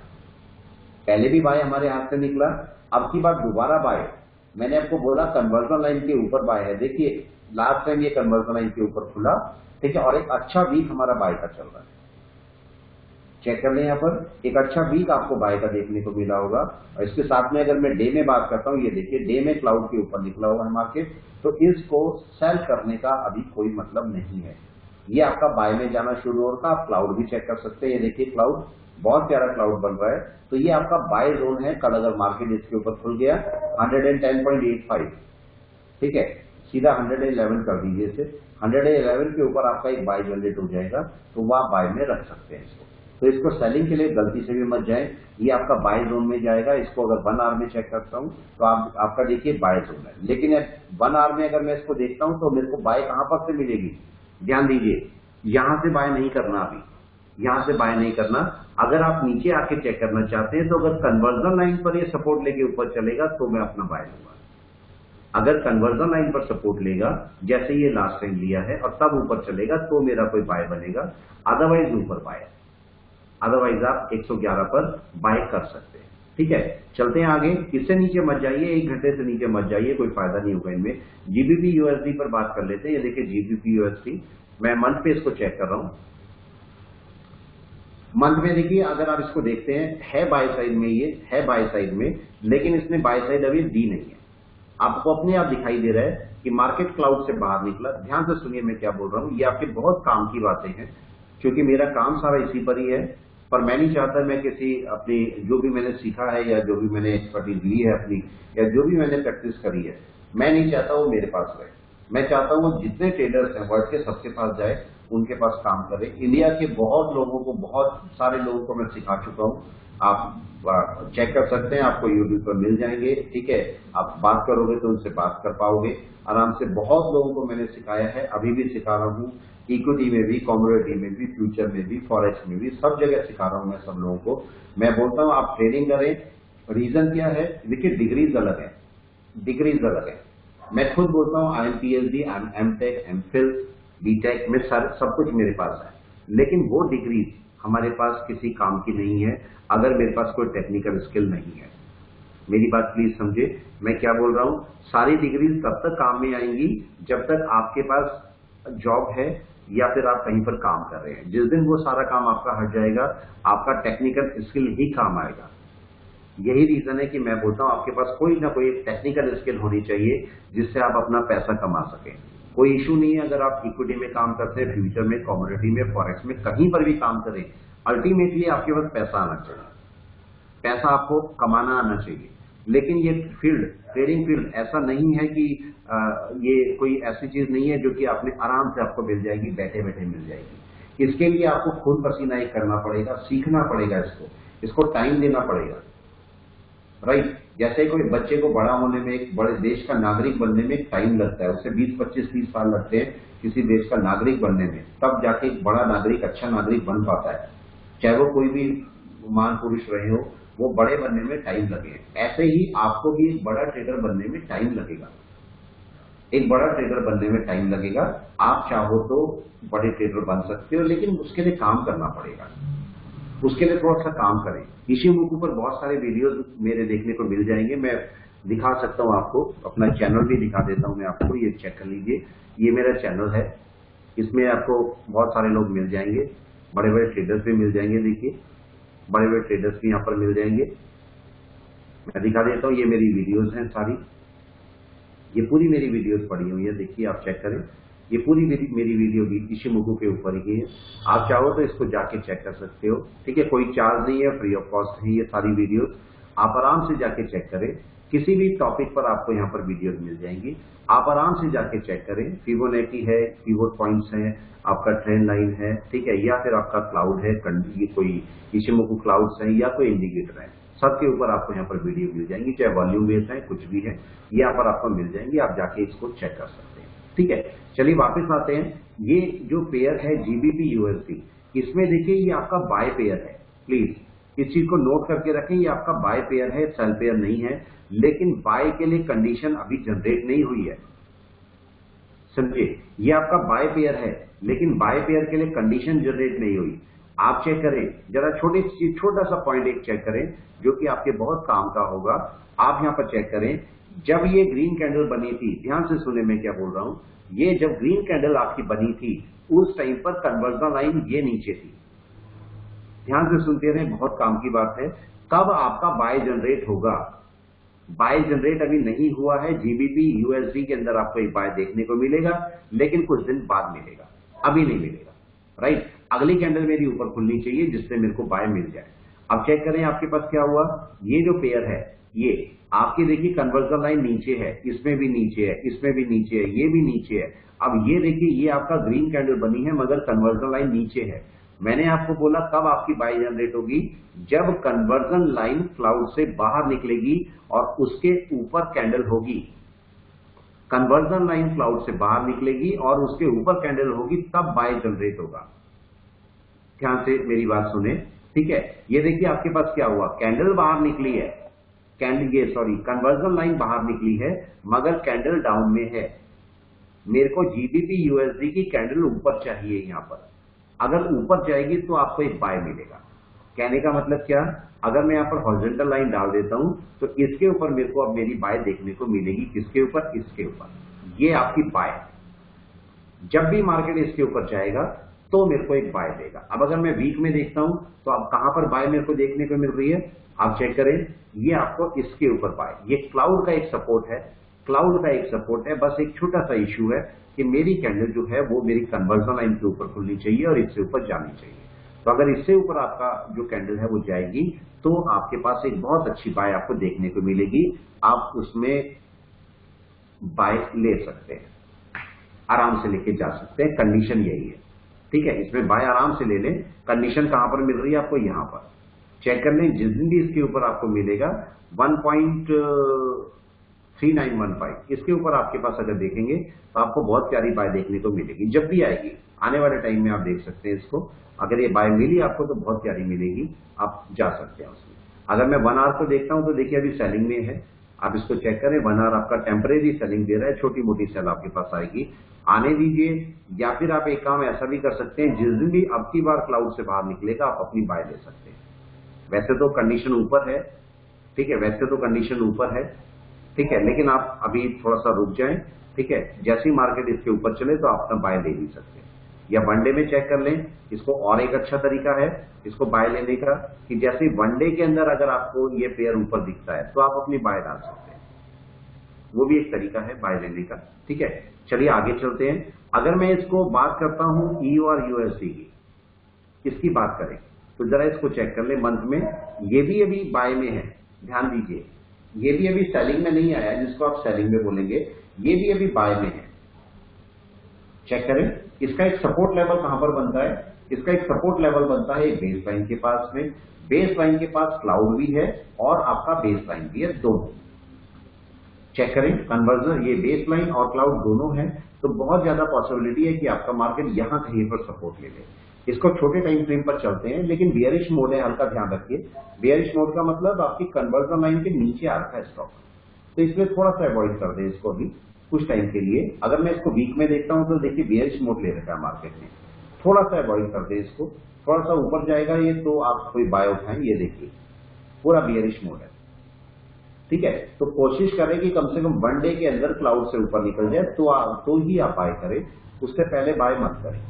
पहले भी बाय हमारे हाथ से निकला, अब की बार दोबारा बाय। मैंने आपको बोला कन्वर्जन लाइन के ऊपर बाय है, देखिए लास्ट टाइम ये कन्वर्जन लाइन के ऊपर खुला, ठीक है, और एक अच्छा वीक हमारा बाय का चल रहा है, चेक कर लें यहाँ पर एक अच्छा वीक आपको बाय का देखने को मिला होगा। और इसके साथ में अगर मैं डे में बात करता हूँ, ये देखिए डे में क्लाउड के ऊपर निकला हुआ है मार्केट, तो इसको सेल करने का अभी कोई मतलब नहीं है, ये आपका बाय में जाना शुरू होगा। आप क्लाउड भी चेक कर सकते हैं, ये देखिए क्लाउड, बहुत प्यारा क्लाउड बन रहा है, तो ये आपका बाय जोन है। कल अगर मार्केट इसके ऊपर खुल गया 110.85, ठीक है, सीधा 111 कर दीजिए इसे, 111 के ऊपर आपका एक बाय जनरेट हो जाएगा, तो वो आप बाय में रख सकते हैं इसको। तो इसको सेलिंग के लिए गलती से भी मत जाए, ये आपका बाय जोन में जाएगा। इसको अगर 1 आवर में चेक करता हूं तो आपका देखिए बाय जोन है, लेकिन 1 आवर में अगर मैं इसको देखता हूं तो मेरे को बाय कहां पर से मिलेगी, ध्यान दीजिए, यहां से बाय नहीं करना, अभी यहां से बाय नहीं करना। अगर आप नीचे आके चेक करना चाहते हैं तो अगर कन्वर्जन लाइन पर ये सपोर्ट लेके ऊपर चलेगा तो मैं अपना बाय लूंगा। अगर कन्वर्जन लाइन पर सपोर्ट लेगा जैसे ये लास्ट टाइम लिया है और तब ऊपर चलेगा तो मेरा कोई बाय बनेगा, अदरवाइज ऊपर बाय, अदरवाइज आप 111 पर बाय कर सकते हैं। ठीक है, चलते हैं आगे, इससे नीचे मत जाइए, 1 घंटे से नीचे मत जाइए, कोई फायदा नहीं होगा इनमें। जीबीपी यूएसडी पर बात कर लेते हैं, ये देखिए जीबीपी यूएसडी, मैं मंथ पे इसको चेक कर रहा हूं। मंथ में देखिए अगर आप इसको देखते हैं, है बाय साइड में, ये है बाय साइड में, लेकिन इसने बाय साइड अभी दी नहीं है, आपको अपने आप दिखाई दे रहा है कि मार्केट क्लाउड से बाहर निकला। ध्यान से सुनिए मैं क्या बोल रहा हूं, ये आपके बहुत काम की बातें हैं, क्योंकि मेरा काम सारा इसी पर ही है। पर मैं नहीं चाहता मैं किसी अपनी जो भी मैंने सीखा है या जो भी मैंने एक्सपर्टीज ली है अपनी, या जो भी मैंने प्रैक्टिस करी है, मैं नहीं चाहता वो मेरे पास रहे। मैं चाहता हूं वो जितने ट्रेडर्स हैं वर्ल्ड के सबके पास जाए, उनके पास काम करें। इंडिया के बहुत लोगों को, बहुत सारे लोगों को मैं सिखा चुका हूं, आप चेक कर सकते हैं, आपको यूट्यूब पर मिल जाएंगे। ठीक है, आप बात करोगे तो उनसे बात कर पाओगे आराम से। बहुत लोगों को मैंने सिखाया है, अभी भी सिखा रहा हूं, इक्विटी में भी, कमोडिटी में भी, फ्यूचर में भी, फॉरेक्स में भी, सब जगह सिखा रहा हूं मैं सब लोगों को। मैं बोलता हूं आप ट्रेडिंग करें। रीजन क्या है, देखिए डिग्रीज अलग है, डिग्रीज अलग है। मैं खुद बोलता हूं I am PhD, I am MTech, MPhil, BTech में सब कुछ मेरे पास है, लेकिन वो डिग्रीज हमारे पास किसी काम की नहीं है अगर मेरे पास कोई टेक्निकल स्किल नहीं है। मेरी बात प्लीज समझे, मैं क्या बोल रहा हूं, सारी डिग्रीज तब तक काम में आएंगी जब तक आपके पास जॉब है या फिर आप कहीं पर काम कर रहे हैं। जिस दिन वो सारा काम आपका हट जाएगा, आपका टेक्निकल स्किल ही काम आएगा। यही रीजन है कि मैं बोलता हूं आपके पास कोई ना कोई टेक्निकल स्किल होनी चाहिए जिससे आप अपना पैसा कमा सकें। कोई इशू नहीं है अगर आप इक्विटी में काम करते हैं, फ्यूचर में, कमोडिटी में, फॉरेक्स में, कहीं पर भी काम करें, अल्टीमेटली आपके पास पैसा आना चाहिए, पैसा आपको कमाना आना चाहिए। लेकिन ये फील्ड, ट्रेडिंग फील्ड ऐसा नहीं है कि ये कोई ऐसी चीज नहीं है जो कि आपने आराम से आपको मिल जाएगी, बैठे बैठे मिल जाएगी। इसके लिए आपको खून पसीना एक करना पड़ेगा, सीखना पड़ेगा, इसको टाइम देना पड़ेगा, राइट। जैसे कोई बच्चे को बड़ा होने में, एक बड़े देश का नागरिक बनने में टाइम लगता है, उसे 20, 25, 30 साल लगते हैं किसी देश का नागरिक बनने में, तब जाके एक बड़ा नागरिक, अच्छा नागरिक बन पाता है। चाहे वो कोई भी महान पुरुष रहे हो, वो बड़े बनने में टाइम लगे। ऐसे ही आपको भी एक बड़ा ट्रेडर बनने में टाइम लगेगा, एक बड़ा ट्रेडर बनने में टाइम लगेगा। आप चाहो तो बड़े ट्रेडर बन सकते हो, लेकिन उसके लिए काम करना पड़ेगा। उसके लिए थोड़ा सा काम करें। इशिमोकू पर बहुत सारे वीडियोस मेरे देखने को मिल जाएंगे, मैं दिखा सकता हूं आपको, अपना चैनल भी दिखा देता हूं मैं आपको, ये चेक कर लीजिए, ये मेरा चैनल है, इसमें आपको बहुत सारे लोग मिल जाएंगे, बड़े बड़े ट्रेडर्स भी मिल जाएंगे, देखिए बड़े बड़े ट्रेडर्स भी यहाँ पर मिल जाएंगे। मैं दिखा देता हूँ, ये मेरी वीडियोज हैं सारी, ये पूरी मेरी वीडियोज पड़ी हुई है, देखिए आप चेक करें, ये पूरी मेरी वीडियो भी इशिमोकू के ऊपर ही है। आप चाहो तो इसको जाके चेक कर सकते हो, ठीक है, कोई चार्ज नहीं है, फ्री ऑफ कॉस्ट है ये सारी वीडियोज, आप आराम से जाके चेक करें। किसी भी टॉपिक पर आपको यहाँ पर वीडियोज मिल जाएंगी, आप आराम से जाके चेक करें। फिबोनाची है, पिवोट पॉइंट्स हैं, आपका ट्रेंड लाइन है, ठीक है, या फिर आपका क्लाउड है, कोई इशिमोकू क्लाउड्स है या कोई इंडिकेटर है, सबके ऊपर आपको यहाँ पर वीडियो मिल जाएंगी, चाहे वॉल्यूम बेस है, कुछ भी है, ये यहाँ पर आपको मिल जाएंगी, आप जाके इसको चेक कर सकते हैं, ठीक है। चलिए वापस आते हैं, ये जो पेयर है जीबीपी यूएसडी, इसमें देखिए ये आपका बाय पेयर है, प्लीज इस चीज को नोट करके रखें, ये आपका बाय पेयर है, सेल पेयर नहीं है, लेकिन बाय के लिए कंडीशन अभी जनरेट नहीं हुई है, समझिए, ये आपका बाय पेयर है, लेकिन बाय पेयर के लिए कंडीशन जनरेट नहीं हुई। आप चेक करें जरा, छोटा सा पॉइंट एक चेक करें जो कि आपके बहुत काम का होगा। आप यहां पर चेक करें, जब ये ग्रीन कैंडल बनी थी, ध्यान से सुने मैं क्या बोल रहा हूं, ये जब ग्रीन कैंडल आपकी बनी थी उस टाइम पर कन्वर्जन लाइन ये नीचे थी, ध्यान से सुनते रहे, बहुत काम की बात है। कब आपका बाय जनरेट होगा, बाय जनरेट अभी नहीं हुआ है, जीबीपी यूएसडी के अंदर आपको एक बाय देखने को मिलेगा, लेकिन कुछ दिन बाद मिलेगा, अभी नहीं मिलेगा, राइट। अगली कैंडल मेरी ऊपर खुलनी चाहिए जिससे मेरे को बाय मिल जाए। अब चेक करें आपके पास क्या हुआ, ये जो पेयर है, ये आपकी देखिए कन्वर्जन लाइन नीचे है, इसमें भी नीचे है, इसमें भी नीचे है, ये भी नीचे है। अब ये देखिए, ये आपका ग्रीन कैंडल बनी है मगर कन्वर्जन लाइन नीचे है। मैंने आपको बोला कब आपकी बाय जनरेट होगी, जब कन्वर्जन लाइन क्लाउड से बाहर निकलेगी और उसके ऊपर कैंडल होगी, कन्वर्जन लाइन क्लाउड से बाहर निकलेगी और उसके ऊपर कैंडल होगी, तब बाय जनरेट होगा। ध्यान से मेरी बात सुने, ठीक है। ये देखिए आपके पास क्या हुआ, कैंडल बाहर निकली है, कन्वर्जन लाइन बाहर निकली है मगर कैंडल डाउन में है। मेरे को जीबीपी यूएसडी की कैंडल ऊपर चाहिए, यहां पर अगर ऊपर जाएगी तो आपको एक बाय मिलेगा। कहने का मतलब क्या, अगर मैं यहां पर हॉरिजॉन्टल लाइन डाल देता हूं तो इसके ऊपर मेरे को अब मेरी बाय देखने को मिलेगी, किसके ऊपर, इसके ऊपर, ये आपकी बाय। जब भी मार्केट इसके ऊपर जाएगा तो मेरे को एक बाय देगा। अब अगर मैं वीक में देखता हूं तो अब कहां पर बाय मेरे को देखने को मिल रही है, आप चेक करें, ये आपको इसके ऊपर बाय, ये क्लाउड का एक सपोर्ट है, क्लाउड का एक सपोर्ट है। बस एक छोटा सा इश्यू है कि मेरी कैंडल जो है वो मेरी कन्वर्जन लाइन के ऊपर खुलनी चाहिए और इससे ऊपर जानी चाहिए। तो अगर इससे ऊपर आपका जो कैंडल है वो जाएगी तो आपके पास एक बहुत अच्छी बाय आपको देखने को मिलेगी, आप उसमें बाय ले सकते हैं, आराम से लेके जा सकते हैं, कंडीशन यही है, ठीक है। इसमें बाय आराम से ले लें। कंडीशन कहां पर मिल रही है आपको, यहां पर चेक कर लें, जिस दिन भी इसके ऊपर आपको मिलेगा 1.3915, इसके ऊपर आपके पास अगर देखेंगे तो आपको बहुत प्यारी बाय देखने को मिलेगी। जब भी आएगी आने वाले टाइम में आप देख सकते हैं इसको, अगर ये बाय मिली आपको तो बहुत प्यारी मिलेगी, आप जा सकते हैं उसमें। अगर मैं 1 आवर को देखता हूं तो देखिए अभी सेलिंग में है, आप इसको चेक करें, 1 आवर आपका टेम्परेरी सेलिंग दे रहा है, छोटी मोटी सेल आपके पास आएगी, आने दीजिए। या फिर आप एक काम ऐसा भी कर सकते हैं, जिस दिन भी अब की बार क्लाउड से बाहर निकलेगा आप अपनी बाय ले सकते हैं। वैसे तो कंडीशन ऊपर है, ठीक है, वैसे तो कंडीशन ऊपर है, ठीक है, लेकिन आप अभी थोड़ा सा रुक जाएं, ठीक है। जैसे ही मार्केट इसके ऊपर चले तो आप अपना बाय ले भी सकते हैं, या वनडे में चेक कर लें। इसको और एक अच्छा तरीका है इसको बाय लेने का कि जैसे वनडे के अंदर अगर आपको ये पेयर ऊपर दिखता है तो आप अपनी बाय डाल सकते हैं, वो भी एक तरीका है बाय लेने का, ठीक है। चलिए आगे चलते हैं। अगर मैं इसको बात करता हूं ईयू और यूएसडी की, इसकी बात करें तो जरा इसको चेक कर ले, मंथ में ये भी अभी बाय में है, ध्यान दीजिए, ये भी अभी सेलिंग में नहीं आया, जिसको आप सेलिंग में बोलेंगे, ये भी अभी बाय में है। चेक करें, इसका एक सपोर्ट लेवल कहां पर बनता है, इसका एक सपोर्ट लेवल बनता है बेस लाइन के पास में, बेस लाइन के पास क्लाउड भी है और आपका बेस लाइन भी है, दोनों। चेक करें कन्वर्जन, ये बेस लाइन और क्लाउड दोनों है, तो बहुत ज्यादा पॉसिबिलिटी है कि आपका मार्केट यहां कहीं पर सपोर्ट ले ले। इसको छोटे टाइम फ्रेम पर चलते हैं, लेकिन बियरिश मोड है, हल्का ध्यान रखिए। बियरिश मोड का मतलब आपकी कन्वर्जन लाइन के नीचे आ रखा है स्टॉक, तो इसमें थोड़ा सा अवॉइड कर दें इसको अभी कुछ टाइम के लिए। अगर मैं इसको वीक में देखता हूं तो देखिए बियरिश मोड ले रखा है मार्केट ने, थोड़ा सा अवॉइड कर दें इसको, थोड़ा सा ऊपर जाएगा ये तो आप कोई बाय उठाएं। ये देखिए पूरा बियरिश मोड है, ठीक है। तो कोशिश करें कि कम से कम 1 डे के अंदर क्लाउड से ऊपर निकल जाए तो ही आप बाय करें, उससे पहले बाय मत करें।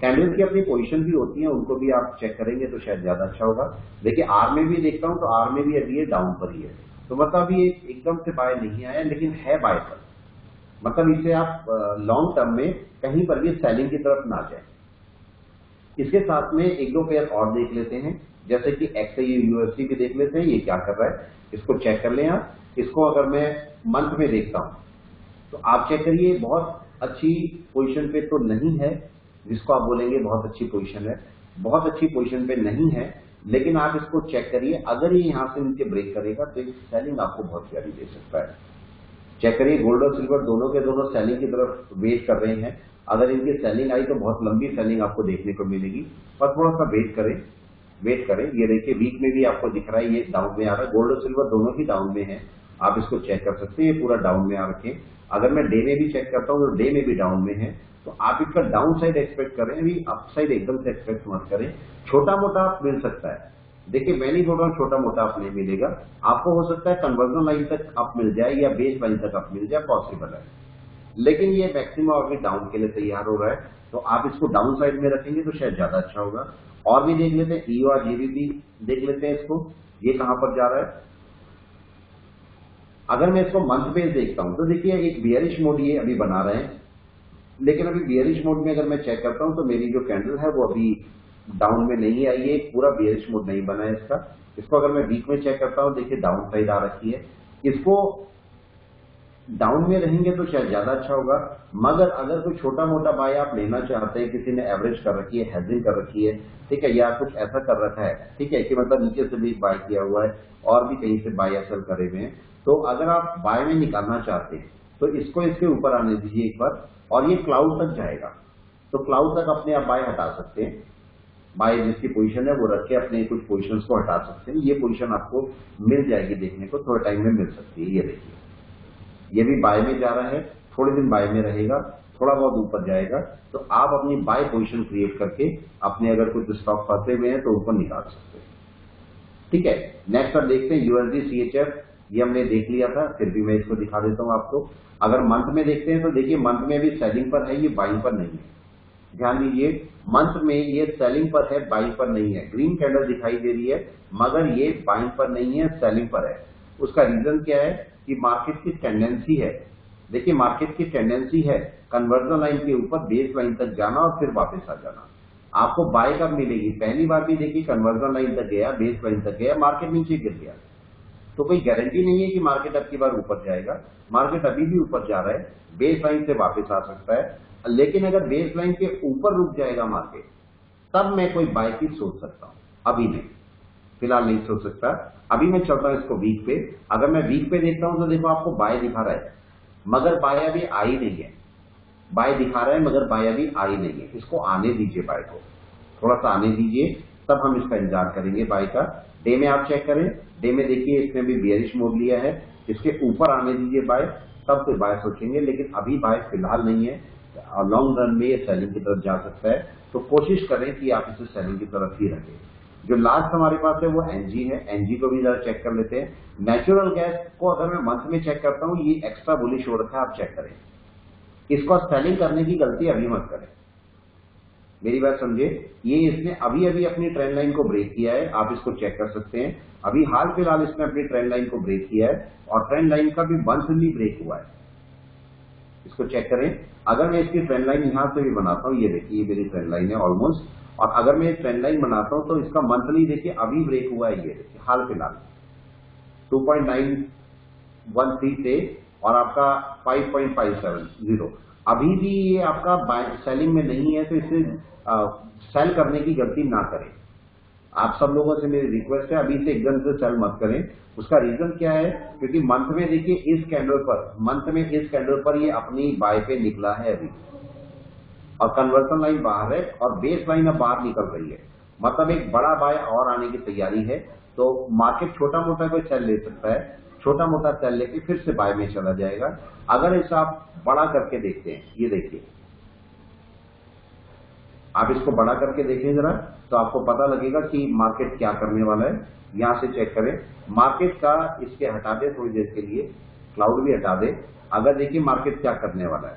कैंडल की अपनी पोजीशन भी होती है, उनको भी आप चेक करेंगे तो शायद ज्यादा अच्छा होगा। देखिए आर में भी देखता हूं तो आर में भी अभी ये डाउन पर ही है, तो मतलब ये एकदम से बाय नहीं आया लेकिन है बाय पर, मतलब इसे आप लॉन्ग टर्म में कहीं पर भी सेलिंग की तरफ ना जाए। इसके साथ में एक दो पेयर और देख लेते हैं, जैसे कि एक्सआई यूएसडी भी देख लेते हैं, ये क्या कर रहा है इसको चेक कर लें आप। इसको अगर मैं मंथ में देखता हूं तो आप चेक करिए, बहुत अच्छी पोजीशन पे तो नहीं है, जिसको आप बोलेंगे बहुत अच्छी पोजीशन है, बहुत अच्छी पोजीशन पे नहीं है, लेकिन आप इसको चेक करिए, अगर ये यहां से नीचे ब्रेक करेगा तो एक सेलिंग आपको बहुत प्यारी दे सकता है। चेक करिए गोल्ड और सिल्वर दोनों के दोनों सेलिंग की तरफ वेट कर रहे हैं, अगर इनकी सेलिंग आई तो बहुत लंबी सेलिंग आपको देखने को मिलेगी, पर थोड़ा सा वेट करें। ये देखिए वीक में भी आपको दिख रहा है ये डाउन में आ रहा है, गोल्ड और सिल्वर दोनों ही डाउन में है, आप इसको चेक कर सकते हैं, ये पूरा डाउन में आ रखे। अगर मैं डे में भी चेक करता हूं तो डे में भी डाउन में है, तो आप इसका डाउन साइड एक्सपेक्ट करें, अभी अप साइड एकदम से एक्सपेक्ट मत करें। छोटा मोटा आप मिल सकता है, देखिए मैं नहीं बोल रहा हूं छोटा मोटा आप नहीं मिलेगा, आपको हो सकता है कन्वर्जन लाइन तक आप मिल जाए या बेस लाइन तक आप मिल जाए, पॉसिबल है, लेकिन ये मैक्सिमम अभी डाउन के लिए तैयार हो रहा है, तो आप इसको डाउन साइड में रखेंगे तो शायद ज्यादा अच्छा होगा। और भी देख लेते हैं, ईओ और जीबीपी देख लेते हैं इसको, ये कहां पर जा रहा है। अगर मैं इसको मंथ बेस देखता हूं तो देखिए एक बियरिश मोड ये अभी बना रहे हैं, लेकिन अभी बियरिश मोड में अगर मैं चेक करता हूं तो मेरी जो कैंडल है वो अभी डाउन में नहीं आई है, पूरा बियरिश मोड नहीं बना है इसका। इसको अगर मैं वीक में चेक करता हूं, देखिए डाउन साइड आ रखी है, इसको डाउन में रहेंगे तो शायद ज्यादा अच्छा होगा। मगर अगर कोई छोटा मोटा बाय आप लेना चाहते हैं, किसी ने एवरेज कर रखी है, हेजिंग कर रखी है, ठीक है, या कुछ ऐसा कर रखा है, ठीक है, कि मतलब नीचे से भी बाय किया हुआ है और भी कहीं से बाय या सेल करे हुए हैं, तो अगर आप बाय में निकालना चाहते हैं तो इसको इसके ऊपर आने दीजिए एक बार, और ये क्लाउड तक जाएगा, तो क्लाउड तक अपने आप बाय हटा सकते हैं, बाय जिसकी पोजीशन है वो रख के अपने कुछ पोजीशंस को हटा सकते हैं। ये पोजीशन आपको मिल जाएगी देखने को, थोड़े टाइम में मिल सकती है। ये देखिए ये भी बाय में जा रहा है, थोड़े दिन बाय में रहेगा, थोड़ा बहुत ऊपर जाएगा, तो आप अपनी बाय पोजीशन क्रिएट करके अपने अगर कुछ स्टॉक फंसे हुए हैं तो ऊपर निकाल सकते हैं, ठीक है। नेक्स्ट अब देखते हैं यूएसडी सीएचएफ, ये हमने देख लिया था, फिर भी मैं इसको दिखा देता हूं आपको। अगर मंथ में देखते हैं तो देखिए मंथ में भी सेलिंग पर है, ये बाइंग पर नहीं है, ध्यान दीजिए मंथ में ये सेलिंग पर है, बाइंग पर नहीं है। ग्रीन कैंडल दिखाई दे रही है मगर ये बाइंग पर नहीं है, सेलिंग पर है। उसका रीजन क्या है कि मार्केट की टेंडेंसी है, देखिए मार्केट की टेंडेंसी है कन्वर्जन लाइन के ऊपर बेस लाइन तक जाना और फिर वापस आ जाना। आपको बाय कब मिलेगी, पहली बार भी देखिए कन्वर्जन लाइन तक गया, बेस लाइन तक गया, मार्केट नीचे गिर गया, तो कोई गारंटी नहीं है कि मार्केट अब की बार ऊपर जाएगा। मार्केट अभी भी ऊपर जा रहा है, बेस लाइन से वापस आ सकता है, लेकिन अगर बेस लाइन के ऊपर रुक जाएगा मार्केट, तब मैं कोई बाय की सोच सकता हूं, अभी नहीं, फिलहाल नहीं सोच सकता। अभी मैं चलता हूं इसको वीक पे, अगर मैं वीक पे देखता हूं तो देखो आपको बाय दिखा रहा है मगर बाय अभी आई नहीं है, बाय दिखा रहा है मगर बाय अभी आई नहीं है, इसको आने दीजिए, बाय को थोड़ा सा आने दीजिए, तब हम इसका इंतजार करेंगे बाय का। डे में आप चेक करें, डे में देखिए इसने भी बियरिश मोड लिया है, इसके ऊपर आने दीजिए बाय, तब कोई बाय सोचेंगे, लेकिन अभी बाय फिलहाल नहीं है, और लॉन्ग रन में ये सेलिंग की तरफ जा सकता है, तो कोशिश करें कि आप इसे सेलिंग की तरफ ही रखें। जो लास्ट हमारे पास है वो एनजी है, एनजी को भी जरा चेक कर लेते हैं। नेचुरल गैस को अगर मैं मंथ में चेक करता हूं, ये एक्स्ट्रा बुलिश हो रखा है, आप चेक करें, इसको सेलिंग करने की गलती अभी मत करें, मेरी बात समझे। ये इसने अभी अभी अपनी ट्रेंड लाइन को ब्रेक किया है, आप इसको चेक कर सकते हैं, अभी हाल फिलहाल इसने अपनी ट्रेंड लाइन को ब्रेक किया है और ट्रेंड लाइन का भी मंथली ब्रेक हुआ है, इसको चेक करें। अगर मैं इसकी ट्रेंड लाइन यहां से भी बनाता हूं, ये देखिए ये मेरी ट्रेंड लाइन है ऑलमोस्ट, और अगर मैं ट्रेंड लाइन बनाता हूं तो इसका मंथली देखिए अभी ब्रेक हुआ है, ये देखिए हाल फिलहाल 2.913 से और आपका 5.570, अभी भी ये आपका सेलिंग में नहीं है, तो इसे सेल करने की गलती ना करें। आप सब लोगों से मेरी रिक्वेस्ट है, अभी से एकदम से सेल मत करें। उसका रीजन क्या है, क्योंकि मंथ में देखिए इस कैंडल पर, मंथ में इस कैंडल पर ये अपनी बाय पे निकला है अभी, और कन्वर्सन लाइन बाहर है और बेस लाइन अब बाहर निकल रही है, मतलब एक बड़ा बाय और आने की तैयारी है। तो मार्केट छोटा मोटा कोई सेल ले सकता है, छोटा मोटा सेल लेके फिर से बाय में चला जाएगा। अगर इसे आप बड़ा करके देखते हैं, ये देखिए आप इसको बड़ा करके देखें जरा, तो आपको पता लगेगा कि मार्केट क्या करने वाला है। यहां से चेक करें, मार्केट का इसके हटा दे थोड़ी देर के लिए, क्लाउड भी हटा दे। अगर देखिए मार्केट क्या करने वाला है,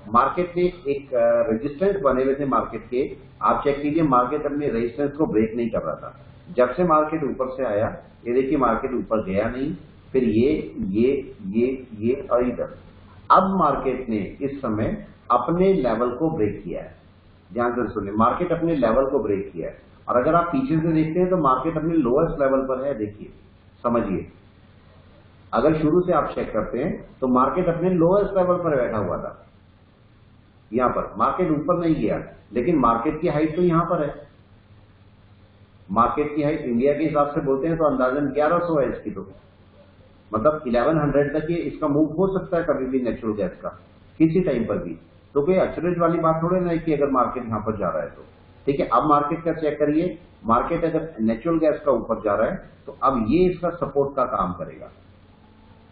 मार्केट ने एक रेजिस्टेंस बने हुए थे मार्केट के, आप चेक कीजिए मार्केट अपने रेजिस्टेंस को ब्रेक नहीं कर रहा था। जब से मार्केट ऊपर से आया, ये देखिए मार्केट ऊपर गया नहीं, फिर ये और इधर। अब मार्केट ने इस समय अपने लेवल को ब्रेक किया है। ध्यान से सुनिए, मार्केट अपने लेवल को ब्रेक किया है। और अगर आप पीछे से देखते हैं तो मार्केट अपने लोएस्ट लेवल पर है। देखिए, समझिए, अगर शुरू से आप चेक करते हैं तो मार्केट अपने लोएस्ट लेवल पर बैठा हुआ था। यहां पर मार्केट ऊपर नहीं गया, लेकिन मार्केट की हाइट तो यहां पर है। मार्केट की हाइट इंडिया के हिसाब से बोलते हैं तो अंदाजन 1100 है इसकी, तो मतलब 1100 तक ये इसका मूव हो सकता है कभी भी नेचुरल गैस का, किसी टाइम पर भी। तो कोई अचरज वाली बात थोड़ी ना है कि अगर मार्केट यहां पर जा रहा है तो। ठीक है, अब मार्केट का चेक करिए, मार्केट अगर नेचुरल गैस का ऊपर जा रहा है तो अब ये इसका सपोर्ट का काम करेगा।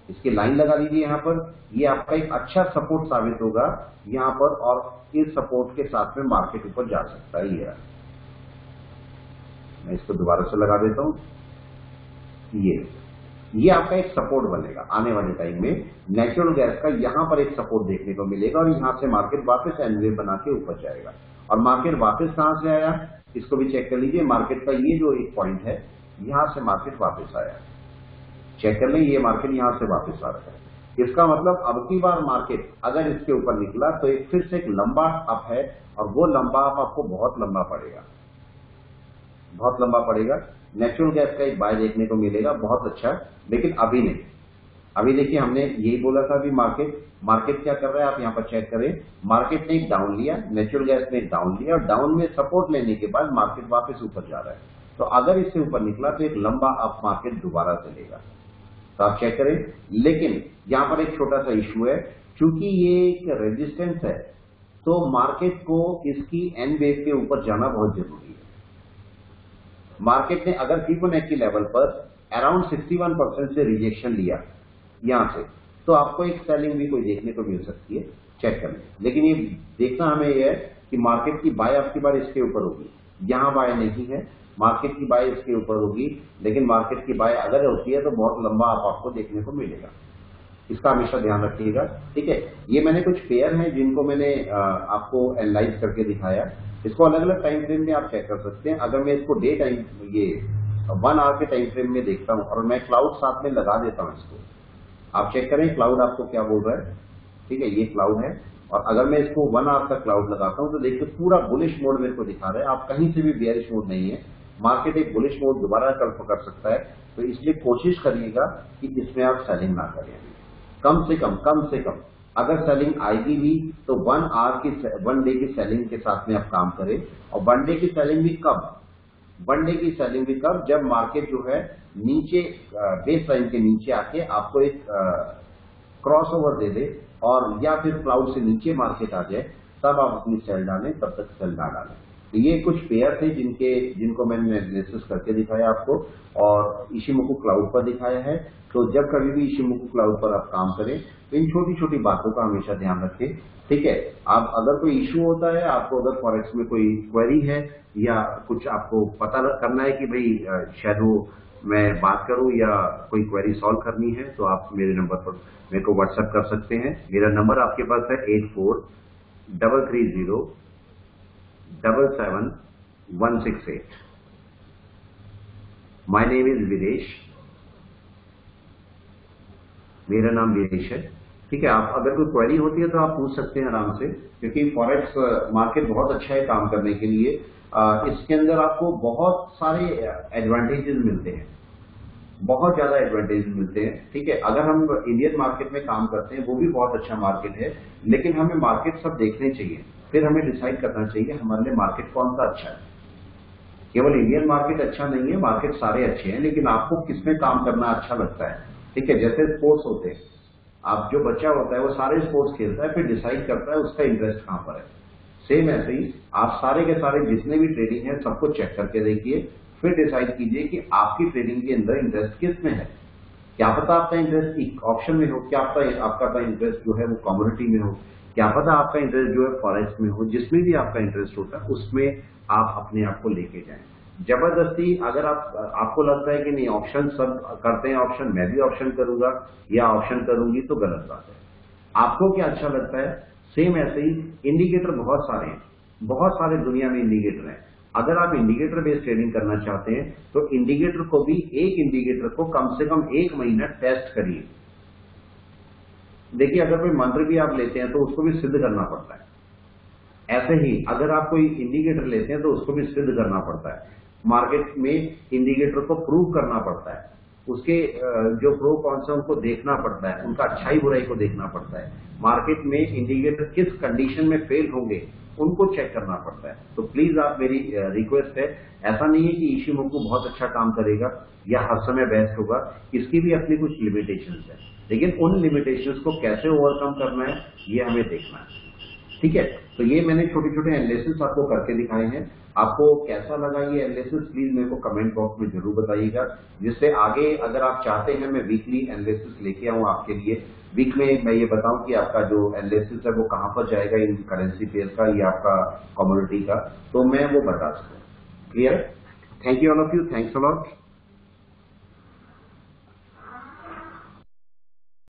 इसकी लाइन लगा दीजिए यहां पर, ये आपका एक अच्छा सपोर्ट साबित होगा यहां पर, और इस सपोर्ट के साथ में मार्केट ऊपर जा सकता है। ये मैं इसको दोबारा से लगा देता हूं, ये आपका एक सपोर्ट बनेगा आने वाले टाइम में। नेचुरल गैस का यहां पर एक सपोर्ट देखने को मिलेगा और यहां से मार्केट वापस एन वेव बना के ऊपर जाएगा। और मार्केट वापस कहां से आया, इसको भी चेक कर लीजिए। मार्केट का ये जो एक पॉइंट है, यहां से मार्केट वापस आया, चेक कर लें, ये मार्केट यहां से वापस आ रहा है। इसका मतलब अब की बार मार्केट अगर इसके ऊपर निकला तो एक फिर से एक लंबा अप है, और वो लंबा अप आपको बहुत लंबा पड़ेगा, बहुत लंबा पड़ेगा। नेचुरल गैस का एक बाय देखने को मिलेगा बहुत अच्छा, लेकिन अभी नहीं। अभी देखिए, हमने यही बोला था अभी मार्केट क्या कर रहा है, आप यहां पर चेक करें। मार्केट ने एक डाउन लिया, नेचुरल गैस ने एक डाउन लिया, और डाउन में सपोर्ट लेने के बाद मार्केट वापस ऊपर जा रहा है। तो अगर इससे ऊपर निकला तो एक लंबा अप मार्केट दोबारा चलेगा, तो आप चेक करें। लेकिन यहां पर एक छोटा सा इश्यू है, चूंकि ये एक रेजिस्टेंस है तो मार्केट को इसकी एन वेव के ऊपर जाना बहुत जरूरी है। मार्केट ने अगर फिबोनाची लेवल पर अराउंड 61% से रिजेक्शन लिया यहां से, तो आपको एक सेलिंग भी कोई देखने को मिल सकती है, चेक कर लें। लेकिन ये देखना हमें यह है कि मार्केट की बाय आपकी बार इसके ऊपर होगी, यहां बाय नहीं है, मार्केट की बाय इसके ऊपर होगी। लेकिन मार्केट की बाय अगर होती है तो बहुत लंबा आपको देखने को मिलेगा, इसका हमेशा ध्यान रखिएगा। ठीक है, ये मैंने कुछ पेयर हैं जिनको मैंने आपको एनालाइज करके दिखाया। इसको अलग अलग टाइम फ्रेम में आप चेक कर सकते हैं। अगर मैं इसको डे टाइम, ये 1 आवर के टाइम फ्रेम में देखता हूं और मैं क्लाउड साथ में लगा देता हूं इसको, आप चेक करें क्लाउड आपको क्या बोल रहा है। ठीक है, ये क्लाउड है, और अगर मैं इसको 1 आवर का क्लाउड लगाता हूं तो देखिए पूरा बुलिश मोड मेरे को दिखा रहा है। आप कहीं से भी बेयरिश मोड नहीं है, मार्केट एक बुलिश मोड दोबारा कल्प कर सकता है। तो इसलिए कोशिश करिएगा कि इसमें आप सेलिंग ना करें। कम से कम अगर सेलिंग आएगी भी तो 1 डे की सेलिंग के साथ में आप काम करें। और 1 डे की सेलिंग भी कब, 1 डे की सेलिंग भी कब, जब मार्केट जो है नीचे बेस लाइन के नीचे आके आपको एक क्रॉस ओवर दे दे, और या फिर क्लाउड से नीचे मार्केट आ जाए, तब आप अपनी सेल डालें, तब तक सेल ना डालें। तो ये कुछ पेयर थे जिनको मैंने एनालिसिस करके दिखाया आपको, और इशिमोकु क्लाउड पर दिखाया है। तो जब कभी भी इशिमोकु क्लाउड पर आप काम करें तो इन छोटी छोटी बातों का हमेशा ध्यान रखें। ठीक है, आप अगर कोई इश्यू होता है, आपको अगर फॉरेक्स में कोई क्वेरी है या कुछ आपको पता करना है कि भाई शायद वो मैं बात करूं या कोई क्वेरी सॉल्व करनी है, तो आप मेरे नंबर पर मेरे को व्हाट्सएप कर सकते हैं। मेरा नंबर आपके पास है 8433077168। माय नेम इज विदेश, मेरा नाम विदेश है। ठीक है, आप अगर कोई क्वेरी होती है तो आप पूछ सकते हैं आराम से, क्योंकि फॉरेक्स मार्केट बहुत अच्छा है काम करने के लिए। इसके अंदर आपको बहुत सारे एडवांटेजेस मिलते हैं, बहुत ज्यादा एडवांटेजेस मिलते हैं। ठीक है, अगर हम इंडियन मार्केट में काम करते हैं, वो भी बहुत अच्छा मार्केट है, लेकिन हमें मार्केट सब देखने चाहिए, फिर हमें डिसाइड करना चाहिए हमारे लिए मार्केट कौन सा अच्छा है। केवल इंडियन मार्केट अच्छा नहीं है, मार्केट सारे अच्छे हैं, लेकिन आपको किसमें काम करना अच्छा लगता है। ठीक है, जैसे स्पोर्ट्स होते हैं, आप जो बच्चा होता है वो सारे स्पोर्ट्स खेलता है, फिर डिसाइड करता है उसका इंटरेस्ट कहां पर है। सेम ऐसे ही आप सारे के सारे जितने भी ट्रेडिंग है सबको चेक करके देखिए, फिर डिसाइड कीजिए कि आपकी ट्रेडिंग के अंदर इंटरेस्ट किस में है। क्या पता आपका इंटरेस्ट ऑप्शन में हो, क्या पता आपका इंटरेस्ट जो है वो कमोडिटी में हो, क्या पता आपका इंटरेस्ट जो है फॉरेक्स में हो, जिसमें भी आपका इंटरेस्ट होता है उसमें आप अपने आप को लेके जाएं। जबरदस्ती अगर आपको लगता है कि नहीं ऑप्शन सब करते हैं, ऑप्शन मैं भी ऑप्शन करूंगा या ऑप्शन करूंगी, तो गलत बात है। आपको क्या अच्छा लगता है, सेम ऐसे ही इंडिकेटर बहुत सारे हैं, बहुत सारे दुनिया में इंडिकेटर हैं। अगर आप इंडिकेटर बेस्ड ट्रेडिंग करना चाहते हैं तो इंडिकेटर को भी, एक इंडिकेटर को कम से कम 1 महीना टेस्ट करिए। देखिए अगर कोई मंत्र भी आप लेते हैं तो उसको भी सिद्ध करना पड़ता है। ऐसे ही अगर आप कोई इंडिकेटर लेते हैं तो उसको भी सिद्ध करना पड़ता है। मार्केट में इंडिकेटर को प्रूव करना पड़ता है, उसके जो प्रो कॉन्स है उनको देखना पड़ता है, उनका अच्छाई बुराई को देखना पड़ता है। मार्केट में इंडिकेटर किस कंडीशन में फेल होंगे उनको चेक करना पड़ता है। तो प्लीज आप, मेरी रिक्वेस्ट है, ऐसा नहीं है कि इशिमोकू बहुत अच्छा काम करेगा या हर समय बेस्ट होगा, इसकी भी अपनी कुछ लिमिटेशंस है, लेकिन उन लिमिटेशंस को कैसे ओवरकम करना है ये हमें देखना है। ठीक है, तो ये मैंने छोटे छोटे एनालिसिस आपको करके दिखाए हैं। आपको कैसा लगा ये एनालिसिस प्लीज मेरे को कमेंट बॉक्स में जरूर बताइएगा, जिससे आगे अगर आप चाहते हैं मैं वीकली एनालिसिस लेके आऊं आपके लिए, वीक में मैं ये बताऊं कि आपका जो एनालिसिस है वो कहां पर जाएगा, इन करेंसी पेयर का या आपका कमोडिटी का, तो मैं वो बता सकूं। क्लियर है? Thank you all of you, thanks a lot.